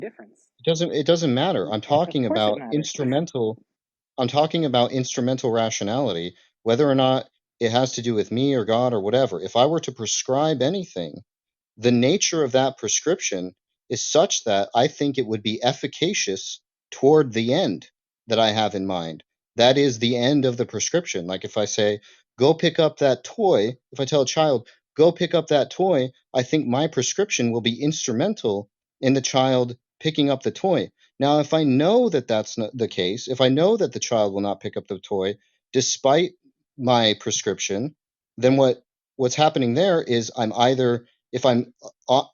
difference. It doesn't matter. I'm Of talking course it about matters. instrumental rationality, whether or not it has to do with me or God or whatever. If I were to prescribe anything, the nature of that prescription is such that I think it would be efficacious toward the end that I have in mind. That is the end of the prescription. Like if I say, go pick up that toy, if I tell a child, go pick up that toy, I think my prescription will be instrumental in the child picking up the toy. Now, if I know that that's not the case, if I know that the child will not pick up the toy despite my prescription, then what's happening there is I'm either, if I'm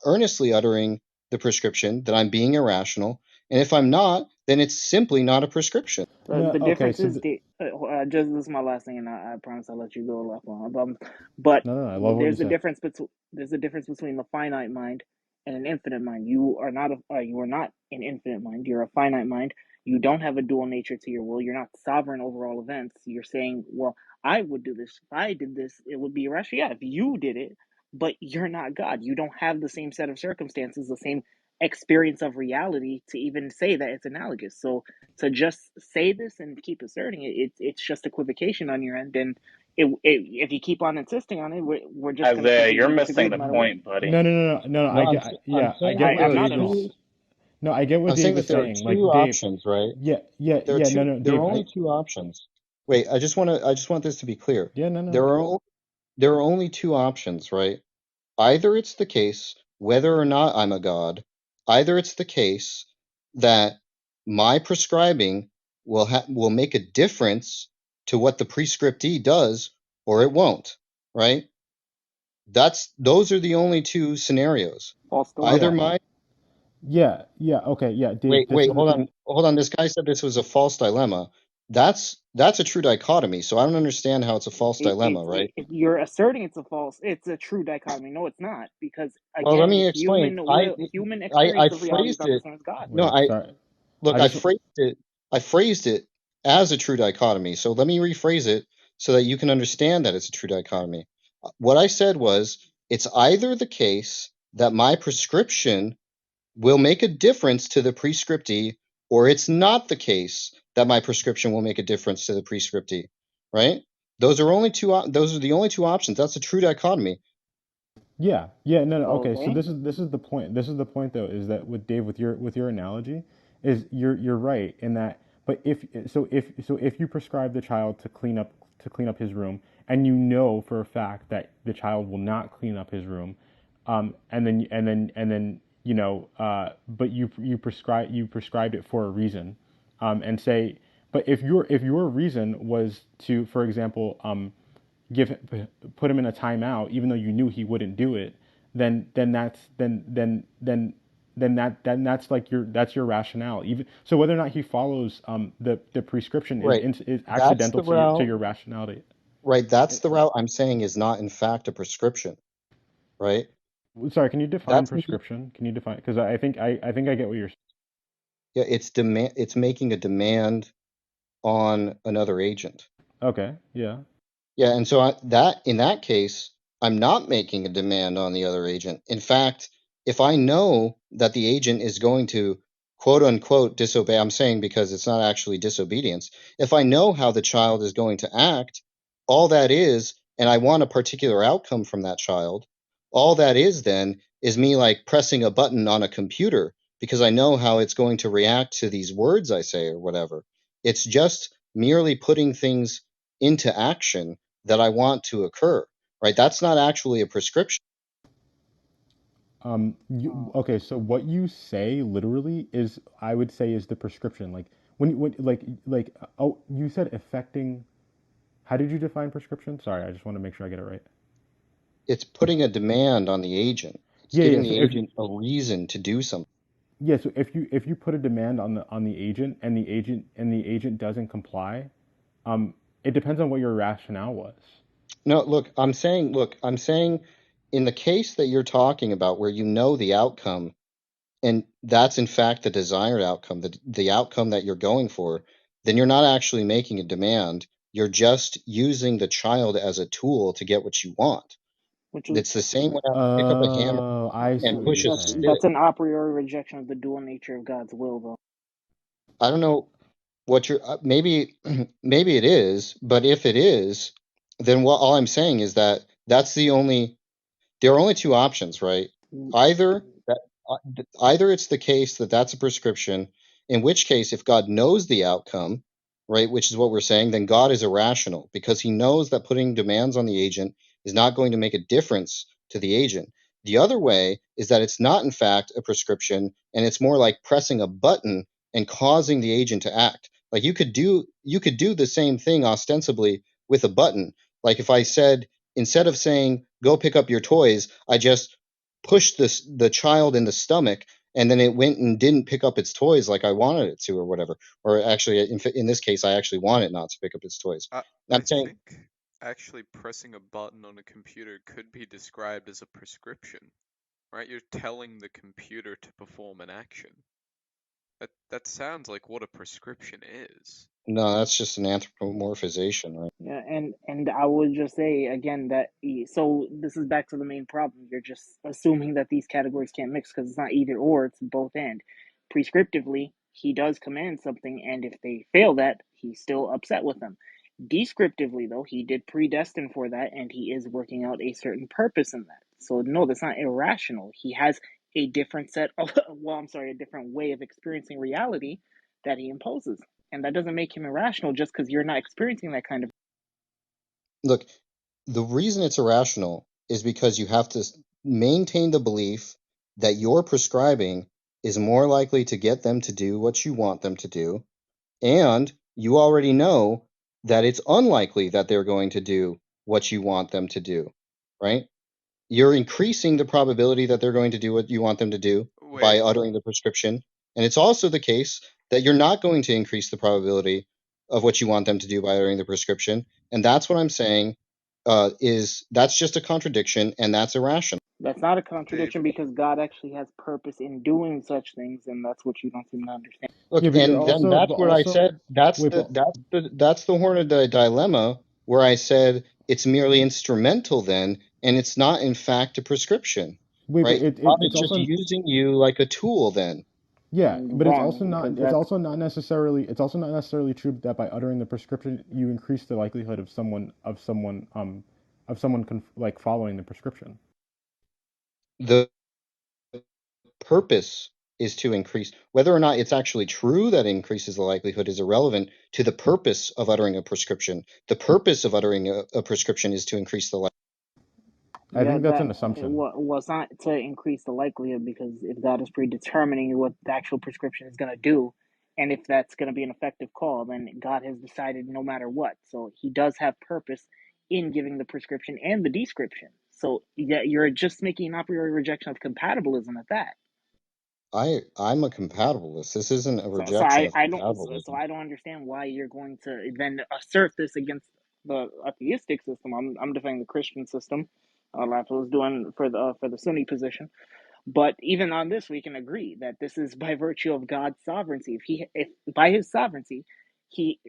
earnestly uttering the prescription, then I'm being irrational, and if I'm not, then it's simply not a prescription. The Okay, difference so is just this is my last thing, and I promise I'll let you go left on. But no, I love what you said. there's a difference between the finite mind and an infinite mind. You are not an infinite mind. You're a finite mind. You don't have a dual nature to your will. You're not sovereign over all events. You're saying, well, I would do this. If I did this, it would be irrational. Yeah, if you did it, but you're not God. You don't have the same set of circumstances, the same experience of reality to even say that it's analogous. So to just say this and keep asserting it's just equivocation on your end. And if you keep on insisting on it, we're just going to Isaiah, you're completely disagree missing no the matter what. point, buddy. No, No, I get, I'm yeah, I saying get that what I'm there are not Dave at all. two. is. No, I get what I'm saying Dave that is there are saying. two Like Dave, options, right? There are yeah, no, two. no, There are Dave, only two options. Wait, I just want this to be clear. yeah, no, no, There are there are only two options, right? Either it's the case, whether or not I'm a god, either it's the case that my prescribing will make a difference to what the prescriptee does, or it won't, right? Those are the only two scenarios. False Either yeah, dilemma. my okay, yeah, Dave, wait, hold on. This guy said this was a false dilemma. That's a true dichotomy. So I don't understand how it's a false dilemma, right? You're asserting it's a true dichotomy. No, it's not, because Well, let again, me explain. human I experience of reality is phrased not the it. same as God. No, wait, sorry, look, I just, I phrased it as a true dichotomy. So let me rephrase it so that you can understand that it's a true dichotomy. What I said was it's either the case that my prescription will make a difference to the prescriptee, or it's not the case that my prescription will make a difference to the prescriptee, right? Those are the only two options. That's a true dichotomy. yeah, no, no, okay, so Okay. this is the point. This is the point though, is that with Dave, with your analogy, is you're right in that. But if you prescribe the child to clean up his room, and you know for a fact that the child will not clean up his room, and then but you prescribed it for a reason, and say, but if your reason was to, for example, give put him in a timeout, even though you knew he wouldn't do it, then that's like that's your rationale. Even so, whether or not he follows the prescription Right. is That's accidental the to route. your rationality. Right. That's the route I'm saying is not in fact a prescription. Right. Sorry, can you define That's prescription? Can you define? Because I think I get what you're. yeah. It's making a demand on another agent. Okay, yeah. Yeah, and so in that case, I'm not making a demand on the other agent. In fact, if I know that the agent is going to quote unquote disobey, I'm saying because it's not actually disobedience. If I know how the child is going to act, all that is, and I want a particular outcome from that child, all that is then is me like pressing a button on a computer because I know how it's going to react to these words I say or whatever. It's just merely putting things into action that I want to occur, right? That's not actually a prescription. Okay, so what you say literally is, I would say, is the prescription. Like when oh, you said affecting. How did you define prescription? Sorry, I just want to make sure I get it right. It's putting a demand on the agent. It's Yeah, yeah. giving So the if agent a reason to do something. if you put a demand on the agent, and the agent doesn't comply, it depends on what your rationale was. No, I'm saying in the case that you're talking about where you know the outcome and that's in fact the desired outcome, the outcome that you're going for, then you're not actually making a demand. You're just using the child as a tool to get what you want. which is It's the same when I pick up a hammer Oh, I see and what push you're a saying. stick. that's an a priori rejection of the dual nature of God's will, though. I don't know what you're maybe maybe it is, but if it is, then what all I'm saying is that that's the only there are only two options, right? Either that either it's the case that that's a prescription, in which case if God knows the outcome, right, which is what we're saying, then God is irrational because he knows that putting demands on the agent is not going to make a difference to the agent. The other way is that it's not in fact a prescription and it's more like pressing a button and causing the agent to act. Like you could do the same thing ostensibly with a button. Like if I said instead of saying go pick up your toys, I just pushed the child in the stomach and then it went and didn't pick up its toys like I wanted it to or whatever. Or actually in this case I actually want it not to pick up its toys. I I'm saying think actually pressing a button on a computer could be described as a prescription, right? You're telling the computer to perform an action. That sounds like what a prescription is. no, that's just an anthropomorphization, right? Yeah, and I would just say again that so this is back to the main problem. You're just assuming that these categories can't mix because it's not either or, it's both and. Prescriptively, he does command something, and if they fail that, he's still upset with them. Descriptively, though, he did predestine for that, and he is working out a certain purpose in that. So no, that's not irrational. He has a different set of, well, I'm sorry, a different way of experiencing reality that he imposes. And that doesn't make him irrational just because you're not experiencing that kind of. Look, the reason it's irrational is because you have to maintain the belief that your prescribing is more likely to get them to do what you want them to do, and you already know that it's unlikely that they're going to do what you want them to do, right? You're increasing the probability that they're going to do what you want them to do Wait, by uttering the prescription. And it's also the case that you're not going to increase the probability of what you want them to do by uttering the prescription. And that's what I'm saying is that's just a contradiction and that's irrational. That's not a Dave, contradiction because God actually has purpose in doing such things, and that's what you don't seem to understand. Look, Yeah, but you're and then also, that's but where I also, said that's wait, the but horn of the dilemma where I said it's merely instrumental then, and it's not in fact a prescription, wait, but right? God is it's just also, using you like a tool then. yeah, but Wrong, because that's it's also not necessarily true that by uttering the prescription you increase the likelihood of someone like following the prescription. The purpose is to increase whether or not it's actually true that increases the likelihood is irrelevant to the purpose of uttering a prescription. The purpose of uttering a prescription is to increase the likelihood. I yeah, think that's that an assumption. well, it's not to increase the likelihood because if God is predetermining what the actual prescription is going to do, and if that's going to be an effective call, then God has decided no matter what. So He does have purpose in giving the prescription and the description. So yeah, you're just making an a priori rejection of compatibilism at that. I'm a compatibilist. This isn't a So rejection of I don't so compatibilism. I don't understand why you're going to then assert this against the atheistic system. I'm defending the Christian system. Like I was doing for the Sunni position. But even on this, we can agree that this is by virtue of God's sovereignty. If by His sovereignty, He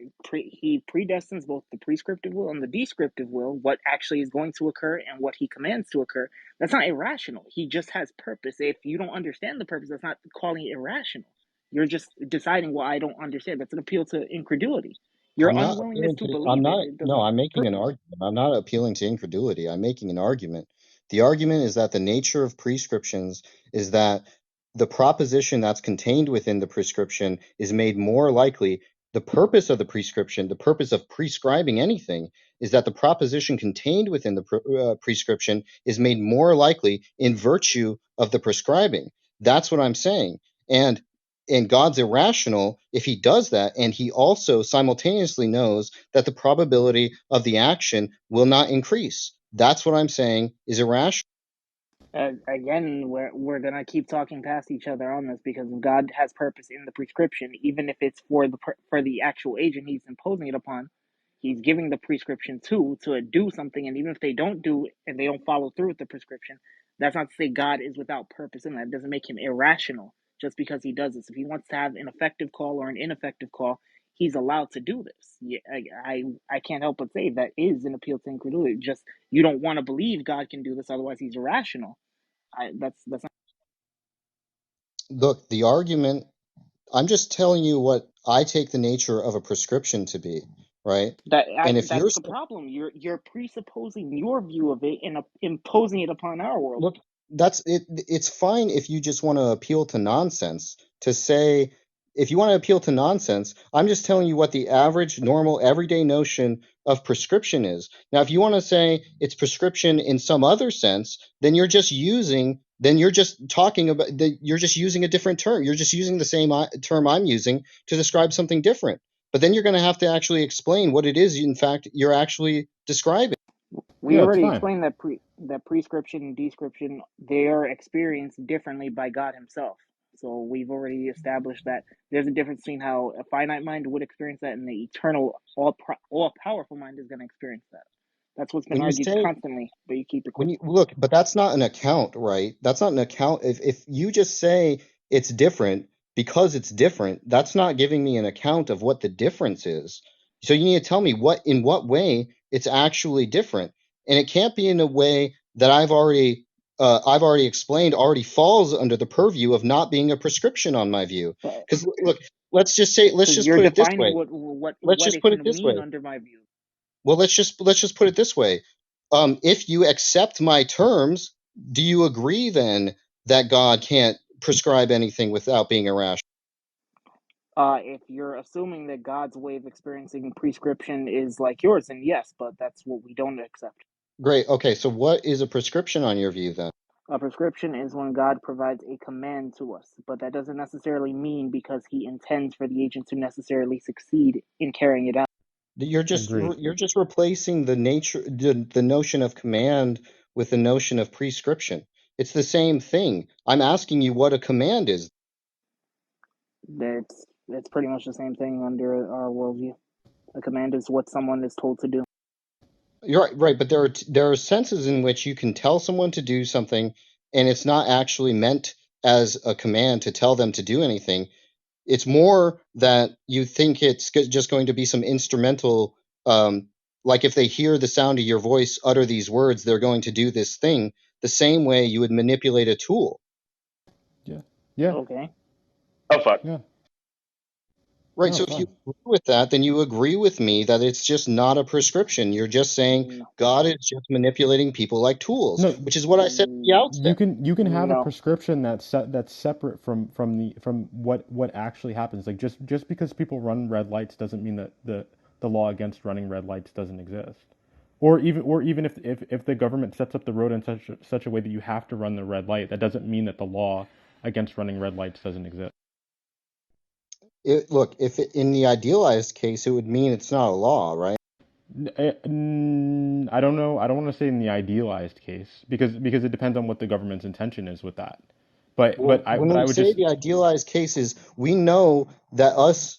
predestines both the prescriptive will and the descriptive will, what actually is going to occur and what He commands to occur. That's not irrational. He just has purpose. If you don't understand the purpose, that's not calling it irrational. You're just deciding, well, I don't understand. That's an appeal to incredulity. Your I'm not unwillingness appealing to to, I'm believe it, not, it no, doesn't I'm making prove an it. argument. I'm not appealing to incredulity. I'm making an argument. The argument is that the nature of prescriptions is that the proposition that's contained within the prescription is made more likely. The purpose of the prescription, the purpose of prescribing anything, is that the proposition contained within the prescription is made more likely in virtue of the prescribing. That's what I'm saying. And God's irrational if he does that, and he also simultaneously knows that the probability of the action will not increase. That's what I'm saying is irrational. Again, we're gonna keep talking past each other on this because God has purpose in the prescription, even if it's for for the actual agent He's imposing it upon. He's giving the prescription to do something, and even if they don't do and they don't follow through with the prescription, that's not to say God is without purpose in that. It doesn't make him irrational just because he does this. If he wants to have an effective call or an ineffective call, he's allowed to do this. Yeah, I can't help but say that is an appeal to incredulity. Just you don't want to believe God can do this, otherwise he's irrational. That's not, Look, the argument, I'm just telling you what I take the nature of a prescription to be, right? And if you're that's the problem. You're presupposing your view of it and imposing it upon our world. look, that's it. It's fine if you just want to appeal to nonsense. To say, if you want to appeal to nonsense, I'm just telling you what the average, normal, everyday notion of prescription is. Now, if you want to say it's prescription in some other sense, then you're just using, then you're just talking about, you're just using a different term. You're just using the same term I'm using to describe something different. But then you're going to have to actually explain what it is, in fact, you're actually describing. We Yeah, it's already fine. explained that prescription and description, they are experienced differently by God Himself. So we've already established that there's a difference between how a finite mind would experience that and the eternal, all powerful mind is going to experience that. That's what's been When you argued say, constantly, but you keep it when quick. you look, but that's not an account, right? That's not an account. If you just say it's different because it's different, that's not giving me an account of what the difference is. So you need to tell me what, in what way it's actually different. And it can't be in a way that I've already explained already falls under the purview of not being a prescription on my view. But Because look, let's because just you're put it this defining way. Let's what just it put it can this mean way. under my view. Well, let's just put it this way. If you accept my terms, do you agree then that God can't prescribe anything without being irrational? If you're assuming that God's way of experiencing prescription is like yours, then yes, but that's what we don't accept. Great. Okay, so what is a prescription on your view then? A prescription is when God provides a command to us, but that doesn't necessarily mean because He intends for the agent to necessarily succeed in carrying it out. Agreed. You're just replacing the notion of command with the notion of prescription. It's the same thing. I'm asking you what a command is. It's pretty much the same thing under our worldview. A command is what someone is told to do. You're right, but there are senses in which you can tell someone to do something and it's not actually meant as a command to tell them to do anything. It's more that you think it's just going to be some instrumental, like if they hear the sound of your voice utter these words, they're going to do this thing the same way you would manipulate a tool. Yeah. Yeah. Okay. Oh fuck. Yeah. Right. No, So it's if you fine. agree with that, then you agree with me that it's just not a prescription. You're just saying No. God is just manipulating people like tools, No, which is what I said at the outset. you can have a No. prescription that's separate from what actually happens. Like just because people run red lights doesn't mean that the law against running red lights doesn't exist. Or even if the government sets up the road in such a way that you have to run the red light, that doesn't mean that the law against running red lights doesn't exist. Look, in the idealized case, it would mean it's not a law, right? I don't know. I don't want to say in the idealized case because it depends on what the government's intention is with that. But Well, but I when but I we would say just the idealized cases, we know that us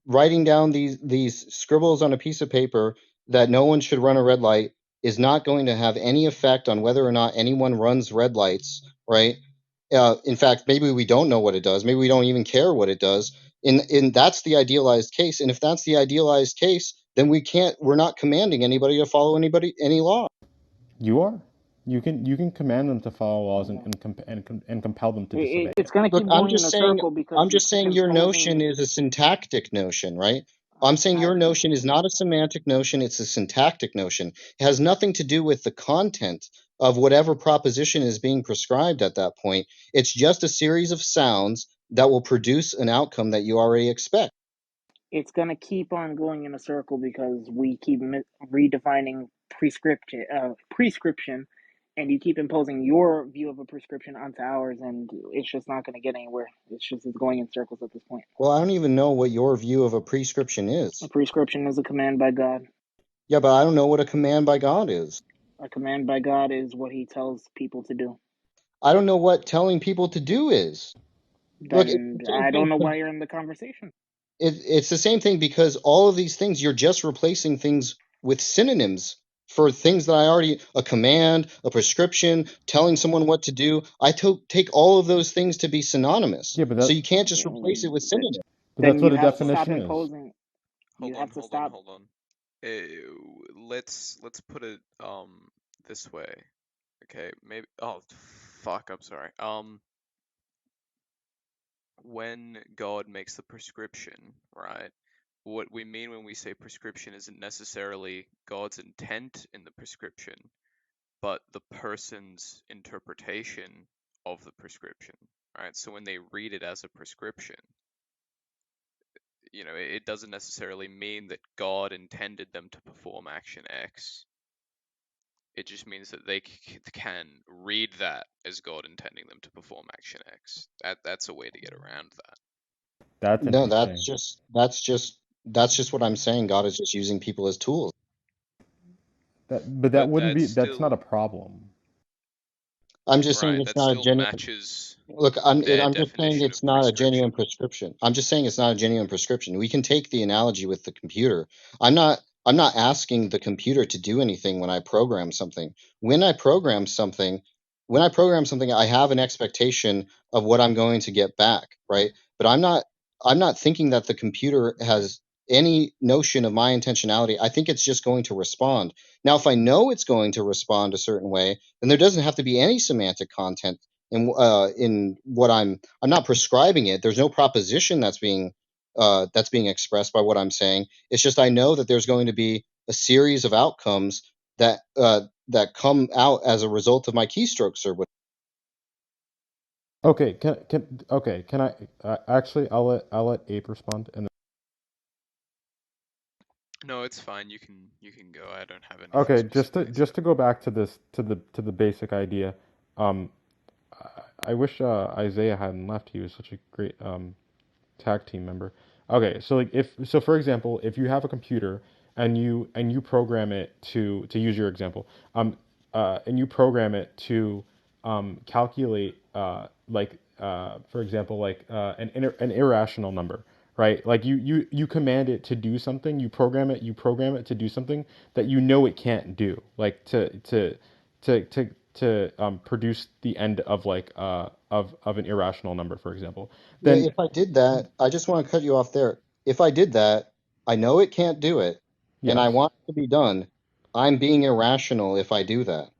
writing down these scribbles on a piece of paper that no one should run a red light is not going to have any effect on whether or not anyone runs red lights, right? In fact, maybe we don't know what it does. Maybe we don't even care what it does. In that's the idealized case. And if that's the idealized case, then we're not commanding anybody to follow any law. you are you can command them to follow laws and compel them to disobey. It's going to Look, keep going in a circle because I'm you just keep saying your notion imposing. is a syntactic notion, right? I'm saying I your notion is not a semantic notion, it's a syntactic notion. It has nothing to do with the content of whatever proposition is being prescribed at that point. It's just a series of sounds that will produce an outcome that you already expect. It's going to keep on going in a circle because we keep redefining prescription, and you keep imposing your view of a prescription onto ours, and it's just not going to get anywhere. It's going in circles at this point. Well, I don't even know what your view of a prescription A is. prescription is a command by God. Yeah, but I don't know what a command by God is. A command by God is what He tells people to do. I don't know what telling people to do is. Look, it's Then the same I don't thing. know why you're in the conversation. It's the same thing because all of these things, you're just replacing things with synonyms for things that I already, a command, a prescription, telling someone what to do. Take all of those things to be synonymous. Yeah, but So that you can't just replace it with synonyms. but Then that's what you a have to stop definition is. imposing. You Hold have on, to hold on, stop. hold on. Uh, let's put it this way. Okay, maybe. Oh, fuck. I'm sorry. When God makes the prescription, right? What we mean when we say prescription isn't necessarily God's intent in the prescription, but the person's interpretation of the prescription, right? So when they read it as a prescription, it doesn't necessarily mean that God intended them to perform action X. It just means that they can read that as God intending them to perform action X. That's a way to get around that. That's No, interesting. that's just what I'm saying. God is just using people as tools. But that But wouldn't that's be. That's not still a problem. I'm just saying right. it's That not a still genuine. matches Look, their I'm just saying definition it's of not a prescription. genuine prescription. I'm just saying it's not a genuine prescription. We can take the analogy with the computer. I'm not asking the computer to do anything when I program something. When I program something, I have an expectation of what I'm going to get back, right? But I'm not thinking that the computer has any notion of my intentionality. I think it's just going to respond. Now, if I know it's going to respond a certain way, then there doesn't have to be any semantic content in what I'm not prescribing it. There's no proposition that's being expressed by what I'm saying. It's just I know that there's going to be a series of outcomes that come out as a result of my keystrokes or what. Okay. Can I actually? I'll let Abe respond and. No, it's fine. You can go. I don't have anything Okay, specific to say. just to go back to this to the basic idea, um, I wish Isaiah hadn't left. He was such a great tag team member. Okay, so like if so for example, if you have a computer and you program it to use your example, and you program it to calculate for example an irrational number, right? Like you command it to do something, you program it to do something that you know it can't do, like to produce the end of of an irrational number, for example. Yeah, Then if I did that, I just want to cut you off there. If I did that, I know it can't do it, and I yes. want it to be done. I'm being irrational if I do that.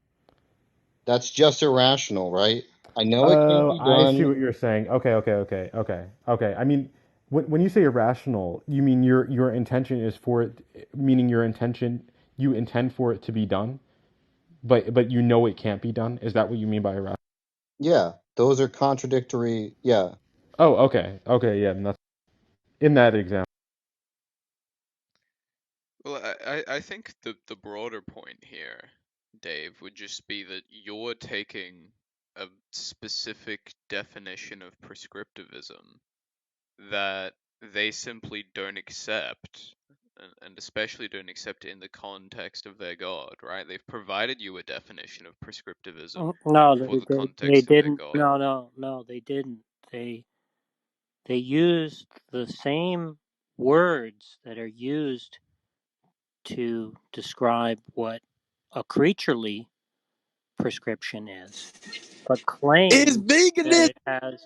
That's just irrational, right? I know it can't Oh, be I see done. what you're saying. Okay. I mean, when you say irrational, you mean your intention is for it, meaning you intend for it to be done, but you know it can't be done. Is that what you mean by irrational? Yeah, those are contradictory. Yeah. Oh, okay, yeah. And that's in that example. Well, I think the broader point here, Dave, would just be that you're taking a specific definition of prescriptivism that they simply don't accept, and especially don't accept it in the context of their God, right? They've provided you a definition of prescriptivism No, for the they context of their didn't. God. No, they didn't. They they used the same words that are used to describe what a creaturely prescription is, but It's veganism.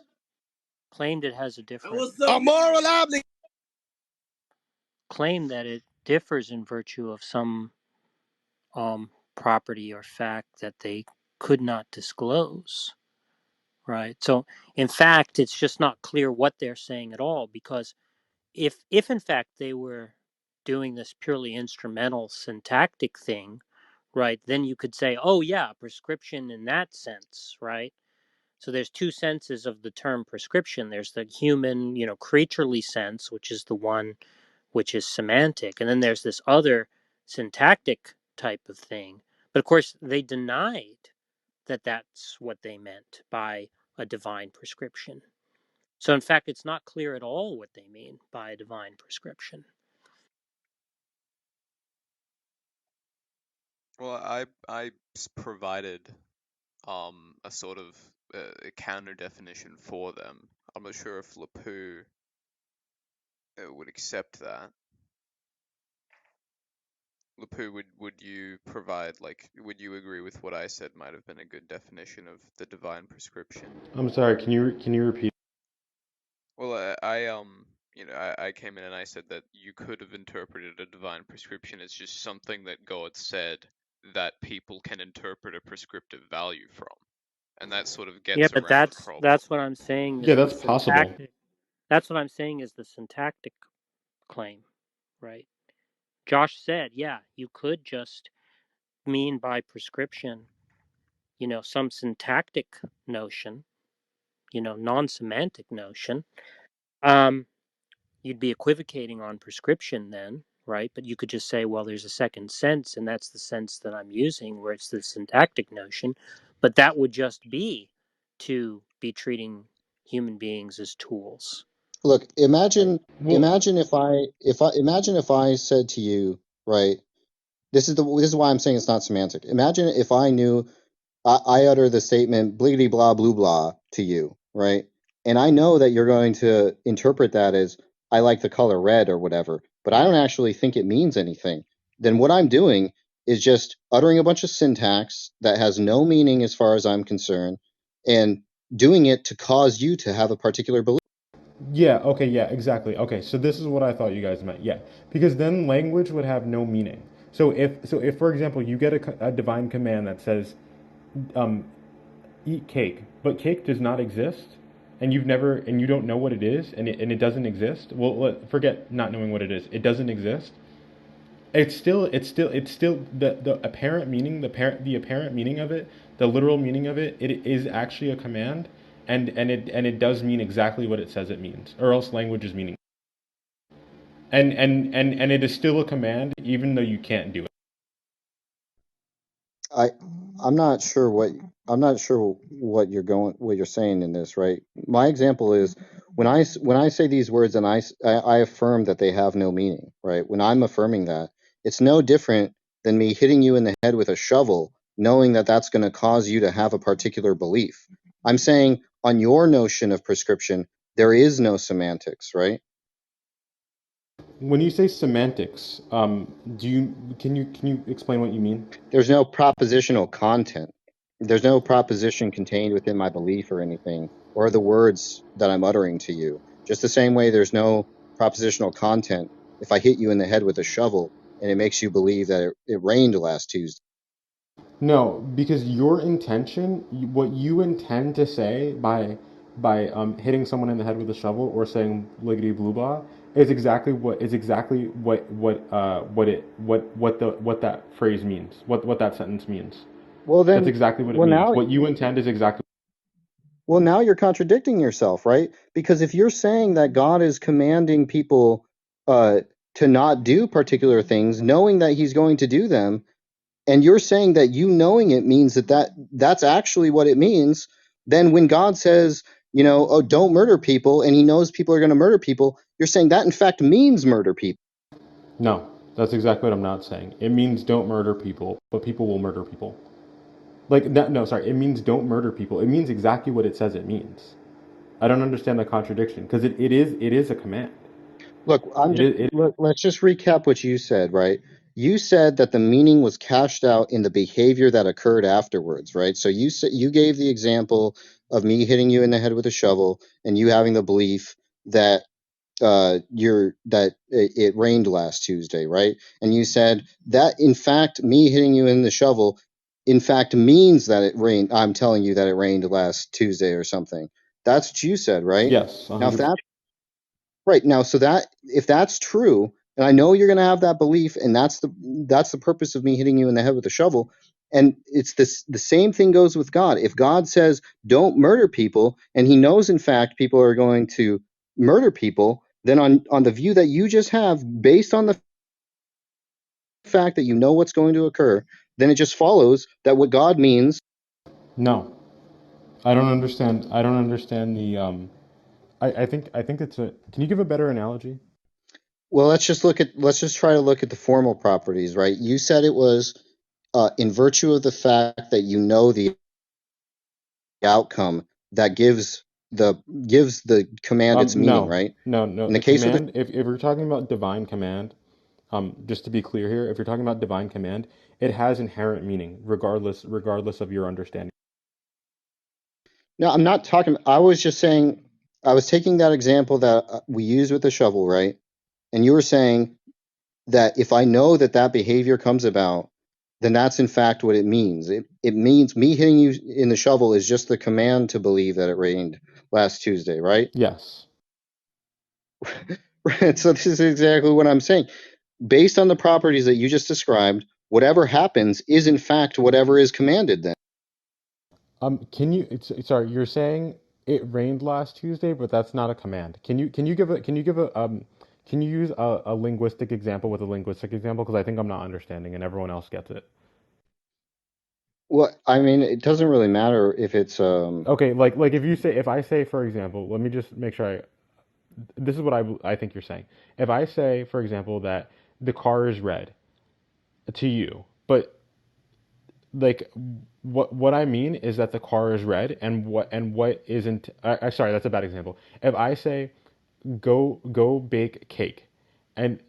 claimed it has a different What's up? A moral obligation. claim that it differs in virtue of some property or fact that they could not disclose. Right. So, in fact, it's just not clear what they're saying at all, because if in fact they were doing this purely instrumental syntactic thing, right, then you could say, oh yeah, prescription in that sense, right? So there's two senses of the term prescription. There's the human, creaturely sense, which is the one which is semantic, and then there's this other syntactic type of thing. But of course, they denied that that's what they meant by a divine prescription. So, in fact, it's not clear at all what they mean by a divine prescription. Well, I provided a sort of a counter definition for them. I'm not sure if Lapu would accept that. Lapu, would you provide, like, would you agree with what I said might have been a good definition of the divine prescription? I'm sorry. Can you repeat? Well, I I came in and I said that you could have interpreted a divine prescription as just something that God said that people can interpret a prescriptive value from, and that sort of Yeah, gets but around the problem. that's what I'm saying Yeah, is the that's possible. syntactic. That's what I'm saying is the syntactic claim, right? Josh said, yeah, you could just mean by prescription, some syntactic notion, non-semantic notion. You'd be equivocating on prescription then, right? But you could just say, well, there's a second sense, and that's the sense that I'm using, where it's the syntactic notion. But that would just be to be treating human beings as tools, Look, right? Well, imagine if I said to you, right? This is why I'm saying it's not semantic. Imagine if I knew I utter the statement bliggity blah blue blah to you, right? And I know that you're going to interpret that as I like the color red or whatever, but I don't actually think it means anything. Then what I'm doing is just uttering a bunch of syntax that has no meaning as far as I'm concerned, and doing it to cause you to have a particular belief. yeah, okay, yeah, exactly. Okay, so this is what I thought you guys meant. Yeah, because then language would have no meaning. So if for example you get a divine command that says um, eat cake, but cake does not exist, and you don't know what it is, and it doesn't exist. Well, forget not knowing what it is. It doesn't exist. It's still the apparent meaning, the apparent meaning of it, the literal meaning of it. It is actually a command, and it does mean exactly what it says it means, or else language is meaningless. And it is still a command, even though you can't do it. I I'm not sure what you're saying in this, right? My example is when I say these words and I affirm that they have no meaning, right? When I'm affirming that, it's no different than me hitting you in the head with a shovel, knowing that that's going to cause you to have a particular belief. I'm saying on your notion of prescription, there is no semantics, right? When you say semantics, can you explain what you mean? There's no propositional content. There's no proposition contained within my belief or anything, or the words that I'm uttering to you. Just the same way there's no propositional content if I hit you in the head with a shovel and it makes you believe that it rained last Tuesday. No, because your intention, what you intend to say by hitting someone in the head with a shovel or saying liggity blue blah is exactly what that phrase means. What that sentence means. Well That's then exactly what it well means. now What you intend is exactly. well now you're contradicting yourself, right? Because if you're saying that God is commanding people uh to not do particular things, knowing that he's going to do them, and you're saying that you knowing it means that's actually what it means, then when God says, oh, don't murder people, and he knows people are going to murder people, you're saying that in fact means murder people. No, that's exactly what I'm not saying. It means don't murder people, but people will murder people. Like that. No, sorry. It means don't murder people. It means exactly what it says it means. I don't understand the contradiction because it is a command. Look, It is it. let's just recap what you said, right? You said that the meaning was cashed out in the behavior that occurred afterwards, right? So you gave the example of me hitting you in the head with a shovel and you having the belief that it rained last Tuesday, right? And you said that in fact me hitting you in the shovel in fact means that it rained. I'm telling you that it rained last Tuesday or something. That's what you said, right? Yes, Now if 100%. that right now so that if that's true, and I know you're going to have that belief, and that's the purpose of me hitting you in the head with a shovel. And it's the same thing goes with God. If God says don't murder people, and he knows in fact people are going to murder people, then on the view that you just have based on the fact that you know what's going to occur, then it just follows that what God means. No, I don't understand. I don't understand the. I think it's a. Can you give a better analogy? Well, let's just try to look at the formal properties, right? You said it was in virtue of the fact that you know the outcome that gives the command its meaning, No, right? no, no. In the The case of the command. If we're talking about divine command, just to be clear here, if you're talking about divine command, it has inherent meaning, regardless of your understanding. no, I'm not talking. I was taking that example that we use with the shovel, right? And you were saying that if I know that that behavior comes about, then that's in fact what it means. It means me hitting you in the shovel is just the command to believe that it rained last Tuesday, right? Yes. Right. So this is exactly what I'm saying. Based on the properties that you just described, whatever happens is in fact whatever is commanded then. Sorry, you're saying it rained last Tuesday, but that's not a command. Can you use a linguistic example with a linguistic example? Because I think I'm not understanding and everyone else gets it. Well, I mean, it doesn't really matter if it's Okay, like if I say, for example, let me just make sure this is what I think you're saying. If I say, for example, that the car is red to you, but like what I mean is that the car is red and what isn't. Sorry, that's a bad example. If I say go bake cake, and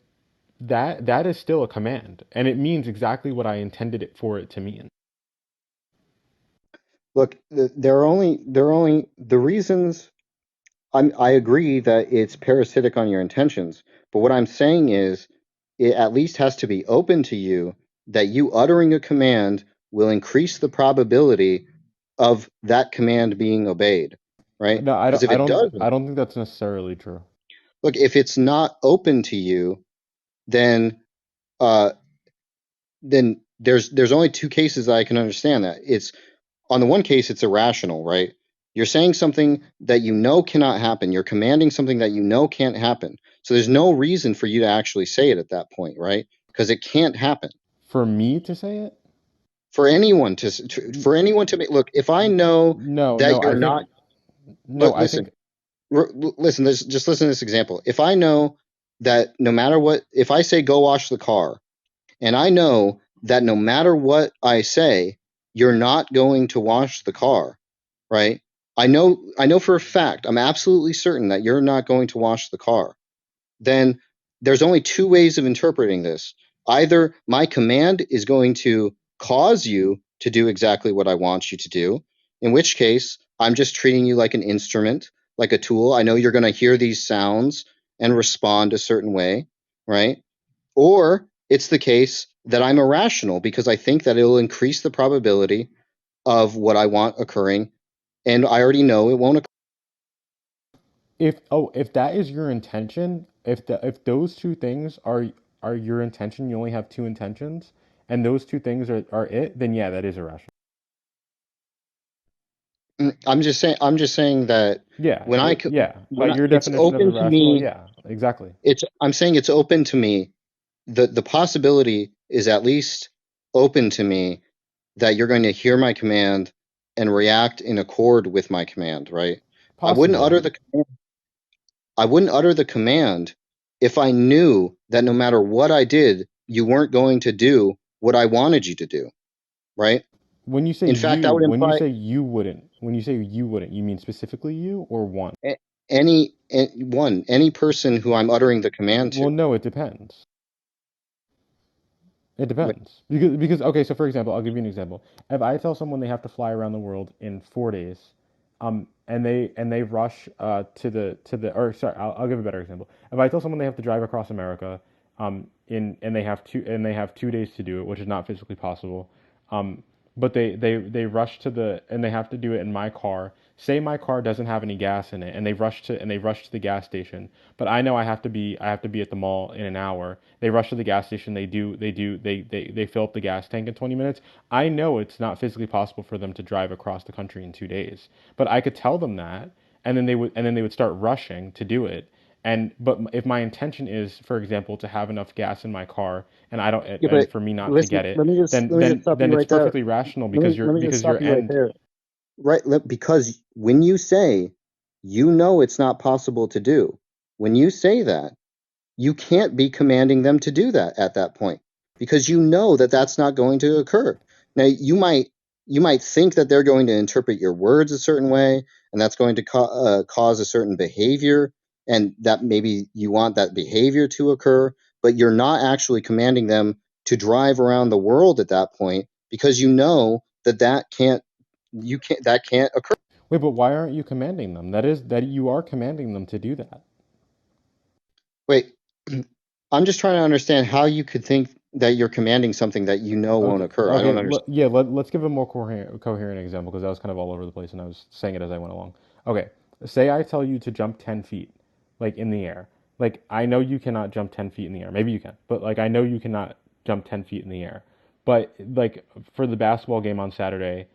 that is still a command, and it means exactly what I intended it for it to mean. look, there are only the reasons. I agree that it's parasitic on your intentions, but what I'm saying is it at least has to be open to you that you uttering a command will increase the probability of that command being obeyed, right? No, Because if it I doesn't, don't think that's necessarily true. look, if it's not open to you, then uh, then there's only two cases I can understand that. It's on the one case, it's irrational, right? You're saying something that you know cannot happen. You're commanding something that you know can't happen. So there's no reason for you to actually say it at that point, right? Because it can't happen. For me to say it? For anyone for anyone to make, look, if I know No, that no, I you're think not, no, look, I listen, think listen, just listen to this example. If I know that no matter what, if I say go wash the car, and I know that no matter what I say, you're not going to wash the car, right? I know for a fact, I'm absolutely certain that you're not going to wash the car. Then there's only two ways of interpreting this. Either my command is going to cause you to do exactly what I want you to do, in which case I'm just treating you like an instrument, like a tool. I know you're going to hear these sounds and respond a certain way, right? Or it's the case that I'm irrational because I think that it'll increase the probability of what I want occurring, and I already know it won't occur. if that is your intention, if those two things are your intention, you only have two intentions, and those two things are it, then yeah, that is irrational. I'm just saying that Yeah, when yeah. By when your it's definition of open to irrational, me, yeah, exactly. I'm saying it's open to me. The possibility is at least open to me that you're going to hear my command and react in accord with my command, right? I wouldn't Possibly. utter the I wouldn't utter the command if I knew that no matter what I did, you weren't going to do what I wanted you to do, right? In fact, I would When you imply say you wouldn't, you mean specifically you or one? any person who I'm uttering the command to. Well, no, it depends. It depends because okay. So for example, I'll give you an example. If I tell someone they have to fly around the world in 4 days, and they rush to the or sorry, I'll give a better example. If I tell someone they have to drive across America, in and they have 2 days to do it, which is not physically possible, um, but they rush to the and they have to do it in my car. Say my car doesn't have any gas in it, and they rush to the gas station. But I know I have to be at the mall in an hour. They rush to the gas station. They fill up the gas tank in 20 minutes. I know it's not physically possible for them to drive across the country in 2 days. But I could tell them that, and then they would start rushing to do it. And but if my intention is, for example, to have enough gas in my car, and I don't, Yeah, and but for me not to listen, get it, let me just stop you then it's right there. perfectly rational Let me just because stop your you right end. there. Right, because when you say you know it's not possible to do, when you say that, you can't be commanding them to do that at that point because you know that that's not going to occur. Now you might think that they're going to interpret your words a certain way, and that's going to cause a certain behavior, and that maybe you want that behavior to occur, but you're not actually commanding them to drive around the world at that point because you know that that can't occur. Wait, but why aren't you commanding them? That you are commanding them to do that. Wait, I'm just trying to understand how you could think that you're commanding something that you know won't Okay, occur. I okay, don't understand. yeah. Let's give a more coherent example because that was kind of all over the place, and I was saying it as I went along. Okay, say I tell you to jump 10 feet, like in the air. Like I know you cannot jump 10 feet in the air. Maybe you can, but like I know you cannot jump 10 feet in the air. But like for the basketball game on Saturday,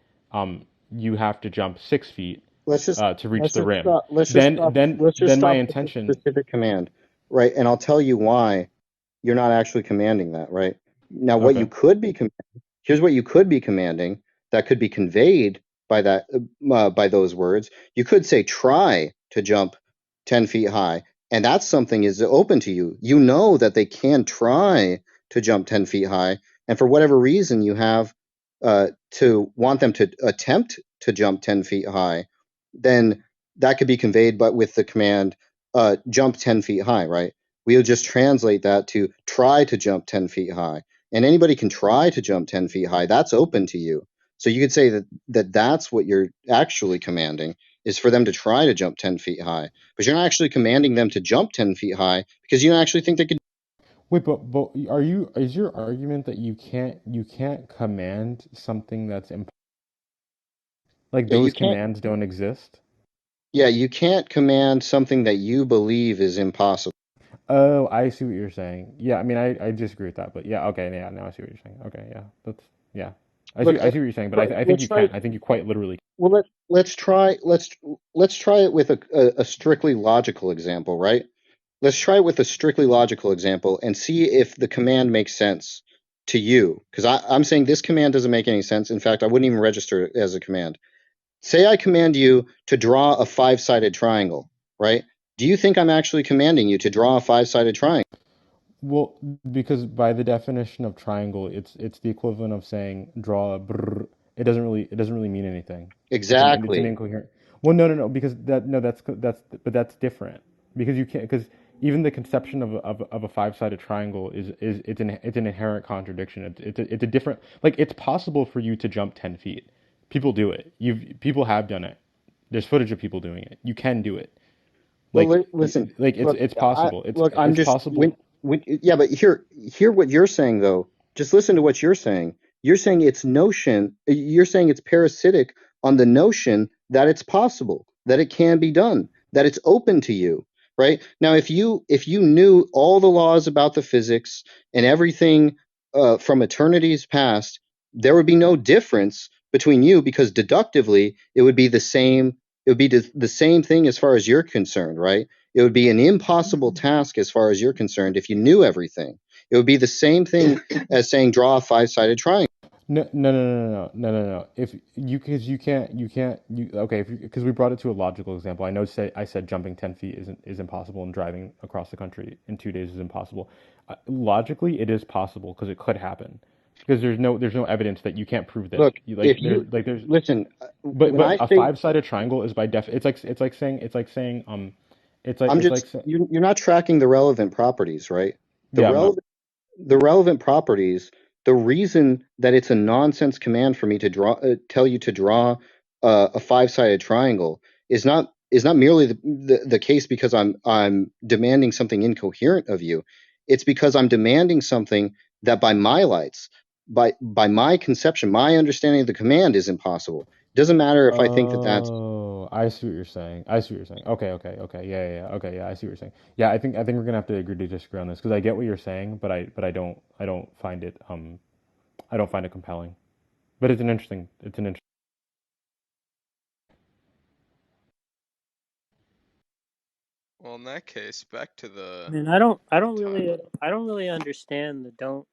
you have to jump 6 feet to reach the rim. Let's just Then my stop with the intention. specific command, right? And I'll tell you why you're not actually commanding that, right? Now, what you Okay. could be here's what you could be commanding that could be conveyed by by those words. You could say try to jump 10 feet high, and that's something is open to you. You know that they can try to jump 10 feet high, and for whatever reason you have to want them to attempt to jump 10 feet high, then that could be conveyed but with the command jump 10 feet high, right? We'll just translate that to try to jump 10 feet high, and anybody can try to jump 10 feet high. That's open to you. So you could say that's what you're actually commanding, is for them to try to jump 10 feet high, but you're not actually commanding them to jump 10 feet high because you don't actually think they could. Wait, but is your argument that you can't command something that's like Yeah, you those can't. commands don't exist? Yeah, you can't command something that you believe is impossible. Oh, I see what you're saying. Yeah, I mean, I disagree with that, but yeah, okay, yeah, now I see what you're saying. Okay, yeah, that's yeah, Look, I see what you're saying, but I think let's you try. can. I think you quite literally. Well, let's try it with a strictly logical example, right? Let's try it with a strictly logical example and see if the command makes sense to you. Because I'm saying this command doesn't make any sense. In fact, I wouldn't even register it as a command. Say I command you to draw a five-sided triangle, right? Do you think I'm actually commanding you to draw a five-sided triangle? Well, because by the definition of triangle, it's the equivalent of saying draw a brr. It doesn't really mean anything. It's an Exactly. incoherent. Well, no, because that no, but that's different because you can't because even the conception of a five-sided triangle is it's an inherent contradiction. It's a different like it's possible for you to jump 10 feet. People do it. People have done it. There's footage of people doing it. You can do it. Well, Like listen. like it's Look, it's possible. I'm It's just possible. yeah, but hear what you're saying though. Just listen to what you're saying. You're saying it's notion. You're saying it's parasitic on the notion that it's possible, that it can be done, that it's open to you. Right now, if you knew all the laws about the physics and everything from eternities past, there would be no difference between you because deductively it would be the same. It would be the same thing as far as you're concerned, right? It would be an impossible task as far as you're concerned if you knew everything. It would be the same thing as saying draw a five-sided triangle. No, no, no, no, no, no, no, no. If you, because you okay, because we brought it to a logical example. I said jumping 10 feet is impossible and driving across the country in 2 days is impossible. Logically, it is possible because it could happen. Because there's no evidence that you can't prove that. Look, if There you like there's listen, but when I a say five-sided triangle is by def it's like saying I'm it's like just say, you're not tracking the relevant properties, right? The yeah, I'm not. relevant the relevant properties, the reason that it's a nonsense command for me to tell you to draw a five-sided triangle is not merely the case because I'm demanding something incoherent of you. It's because I'm demanding something that by my lights, by my conception, my understanding of the command is impossible. It doesn't matter if I think that that's Oh, I see what you're saying. I see what you're saying. Okay. Yeah. Okay, yeah, I see what you're saying. Yeah, I think we're gonna have to agree to disagree on this because I get what you're saying, I don't find it compelling. But it's an interesting. Well, in that case, back to I the mean, time. I don't really understand the don't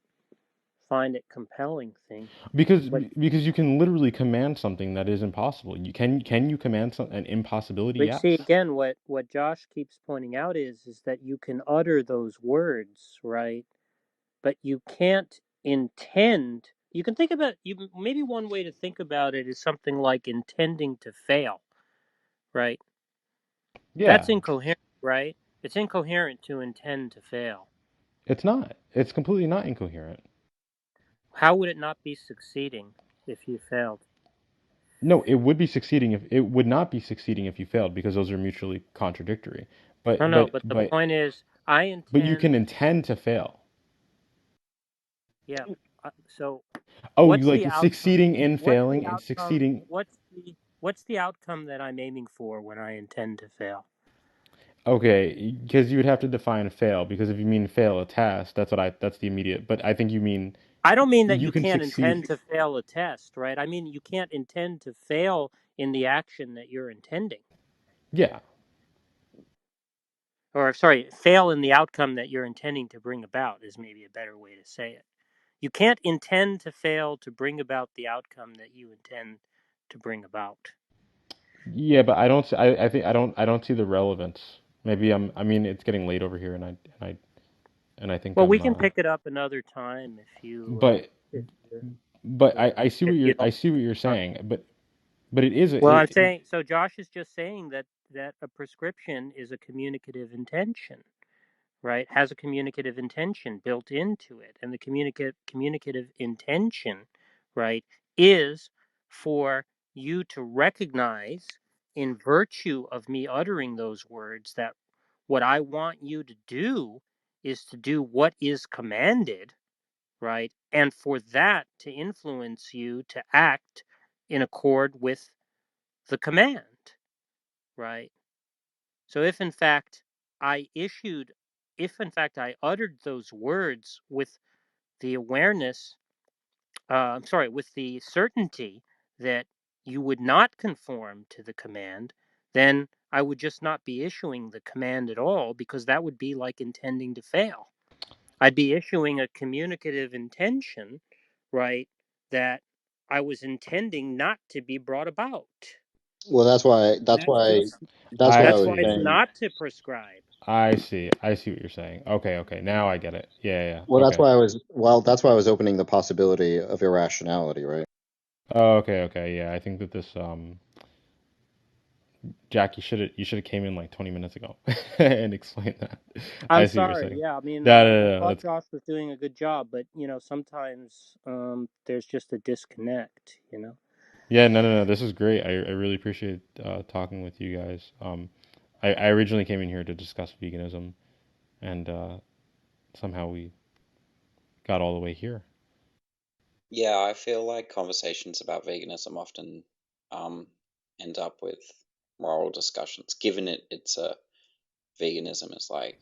find it compelling thing. Because What, because you can literally command something that is impossible. Can you command an impossibility? but see Yes. again, what Josh keeps pointing out is that you can utter those words, right? But you can't intend. You can think about you. Maybe one way to think about it is something like intending to fail, right? That's Yeah. incoherent, right? It's incoherent to intend to fail. It's not. It's completely not incoherent. How would it not be succeeding if you failed? No, it would be succeeding if it would not be succeeding if you failed because those are mutually contradictory. No, But no, but but the but point is, I but you can intend. intend to fail. Yeah. So, Oh, what's the like outcome? succeeding and What's the failing and outcome? succeeding. What's the outcome that I'm aiming for when I intend to fail? Okay, because you would have to define fail. Because if you mean fail a test, that's the immediate. But I think you mean I don't mean that you you can can't succeed. intend to fail a test, right? I mean you can't intend to fail in the action that you're intending. Yeah, Or, sorry, fail in the outcome that you're intending to bring about is maybe a better way to say it. You can't intend to fail to bring about the outcome that you intend to bring about. yeah, but I don't. I think I don't see the relevance. Maybe I mean, it's getting late over here, and I think Well, we I'm. can pick it up another time But if you're, I see if what you I don't. see what you're saying. But it is Well, I'm saying, so Josh is just saying that a prescription is a communicative intention, right? Has a communicative intention built into it, and the communicative intention, right, is for you to recognize, in virtue of me uttering those words, that what I want you to do is to do what is commanded, right? And for that to influence you to act in accord with the command, right? So if in fact if in fact I uttered those words with the awareness, I'm sorry, with the certainty that you would not conform to the command, then I would just not be issuing the command at all, because that would be like intending to fail. I'd be issuing a communicative intention, right, that I was intending not to be brought about. Well, that's why I I That's was why see. it's saying. not to prescribe. I see what you're saying. Okay. Now I get it. Well, Okay. that's why I was opening the possibility of irrationality, right? Oh, okay. Yeah, I think that this Jack, you should have came in like 20 minutes ago and explained that. I'm I see what you're sorry. saying. Yeah, I mean, I No. thought That's Josh was doing a good job, but sometimes there's just a disconnect. yeah. No. This is great. I really appreciate talking with you guys. I originally came in here to discuss veganism, and somehow we got all the way here. Yeah, I feel like conversations about veganism often um, end up with moral discussions, given veganism is like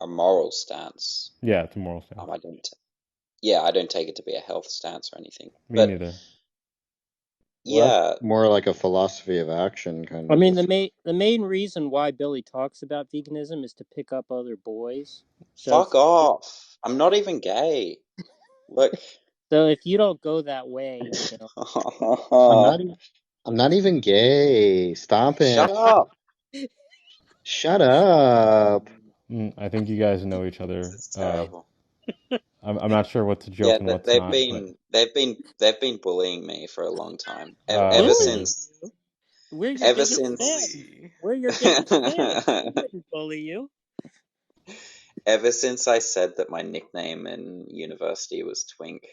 a moral stance. Yeah, it's a moral stance. I don't, yeah, I don't take it to be a health stance or anything. Me But neither. Well, that's yeah, more like a philosophy of action kind I of mean, discussion. the main reason why Billy talks about veganism is to pick up other boys. So fuck off. I'm not even gay. Look. if you don't go that way, I'm not even I'm not even gay. Stop Shut it. up. Shut up. I think you guys know each This other. is terrible. I'm not sure what's a Yeah, joke and what's not, but they've been bullying me for a long time. Ever okay. bullying since you, we're your ever biggest since fans. We're your biggest fans. We didn't bully you. ever since I said that my nickname in university was Twink,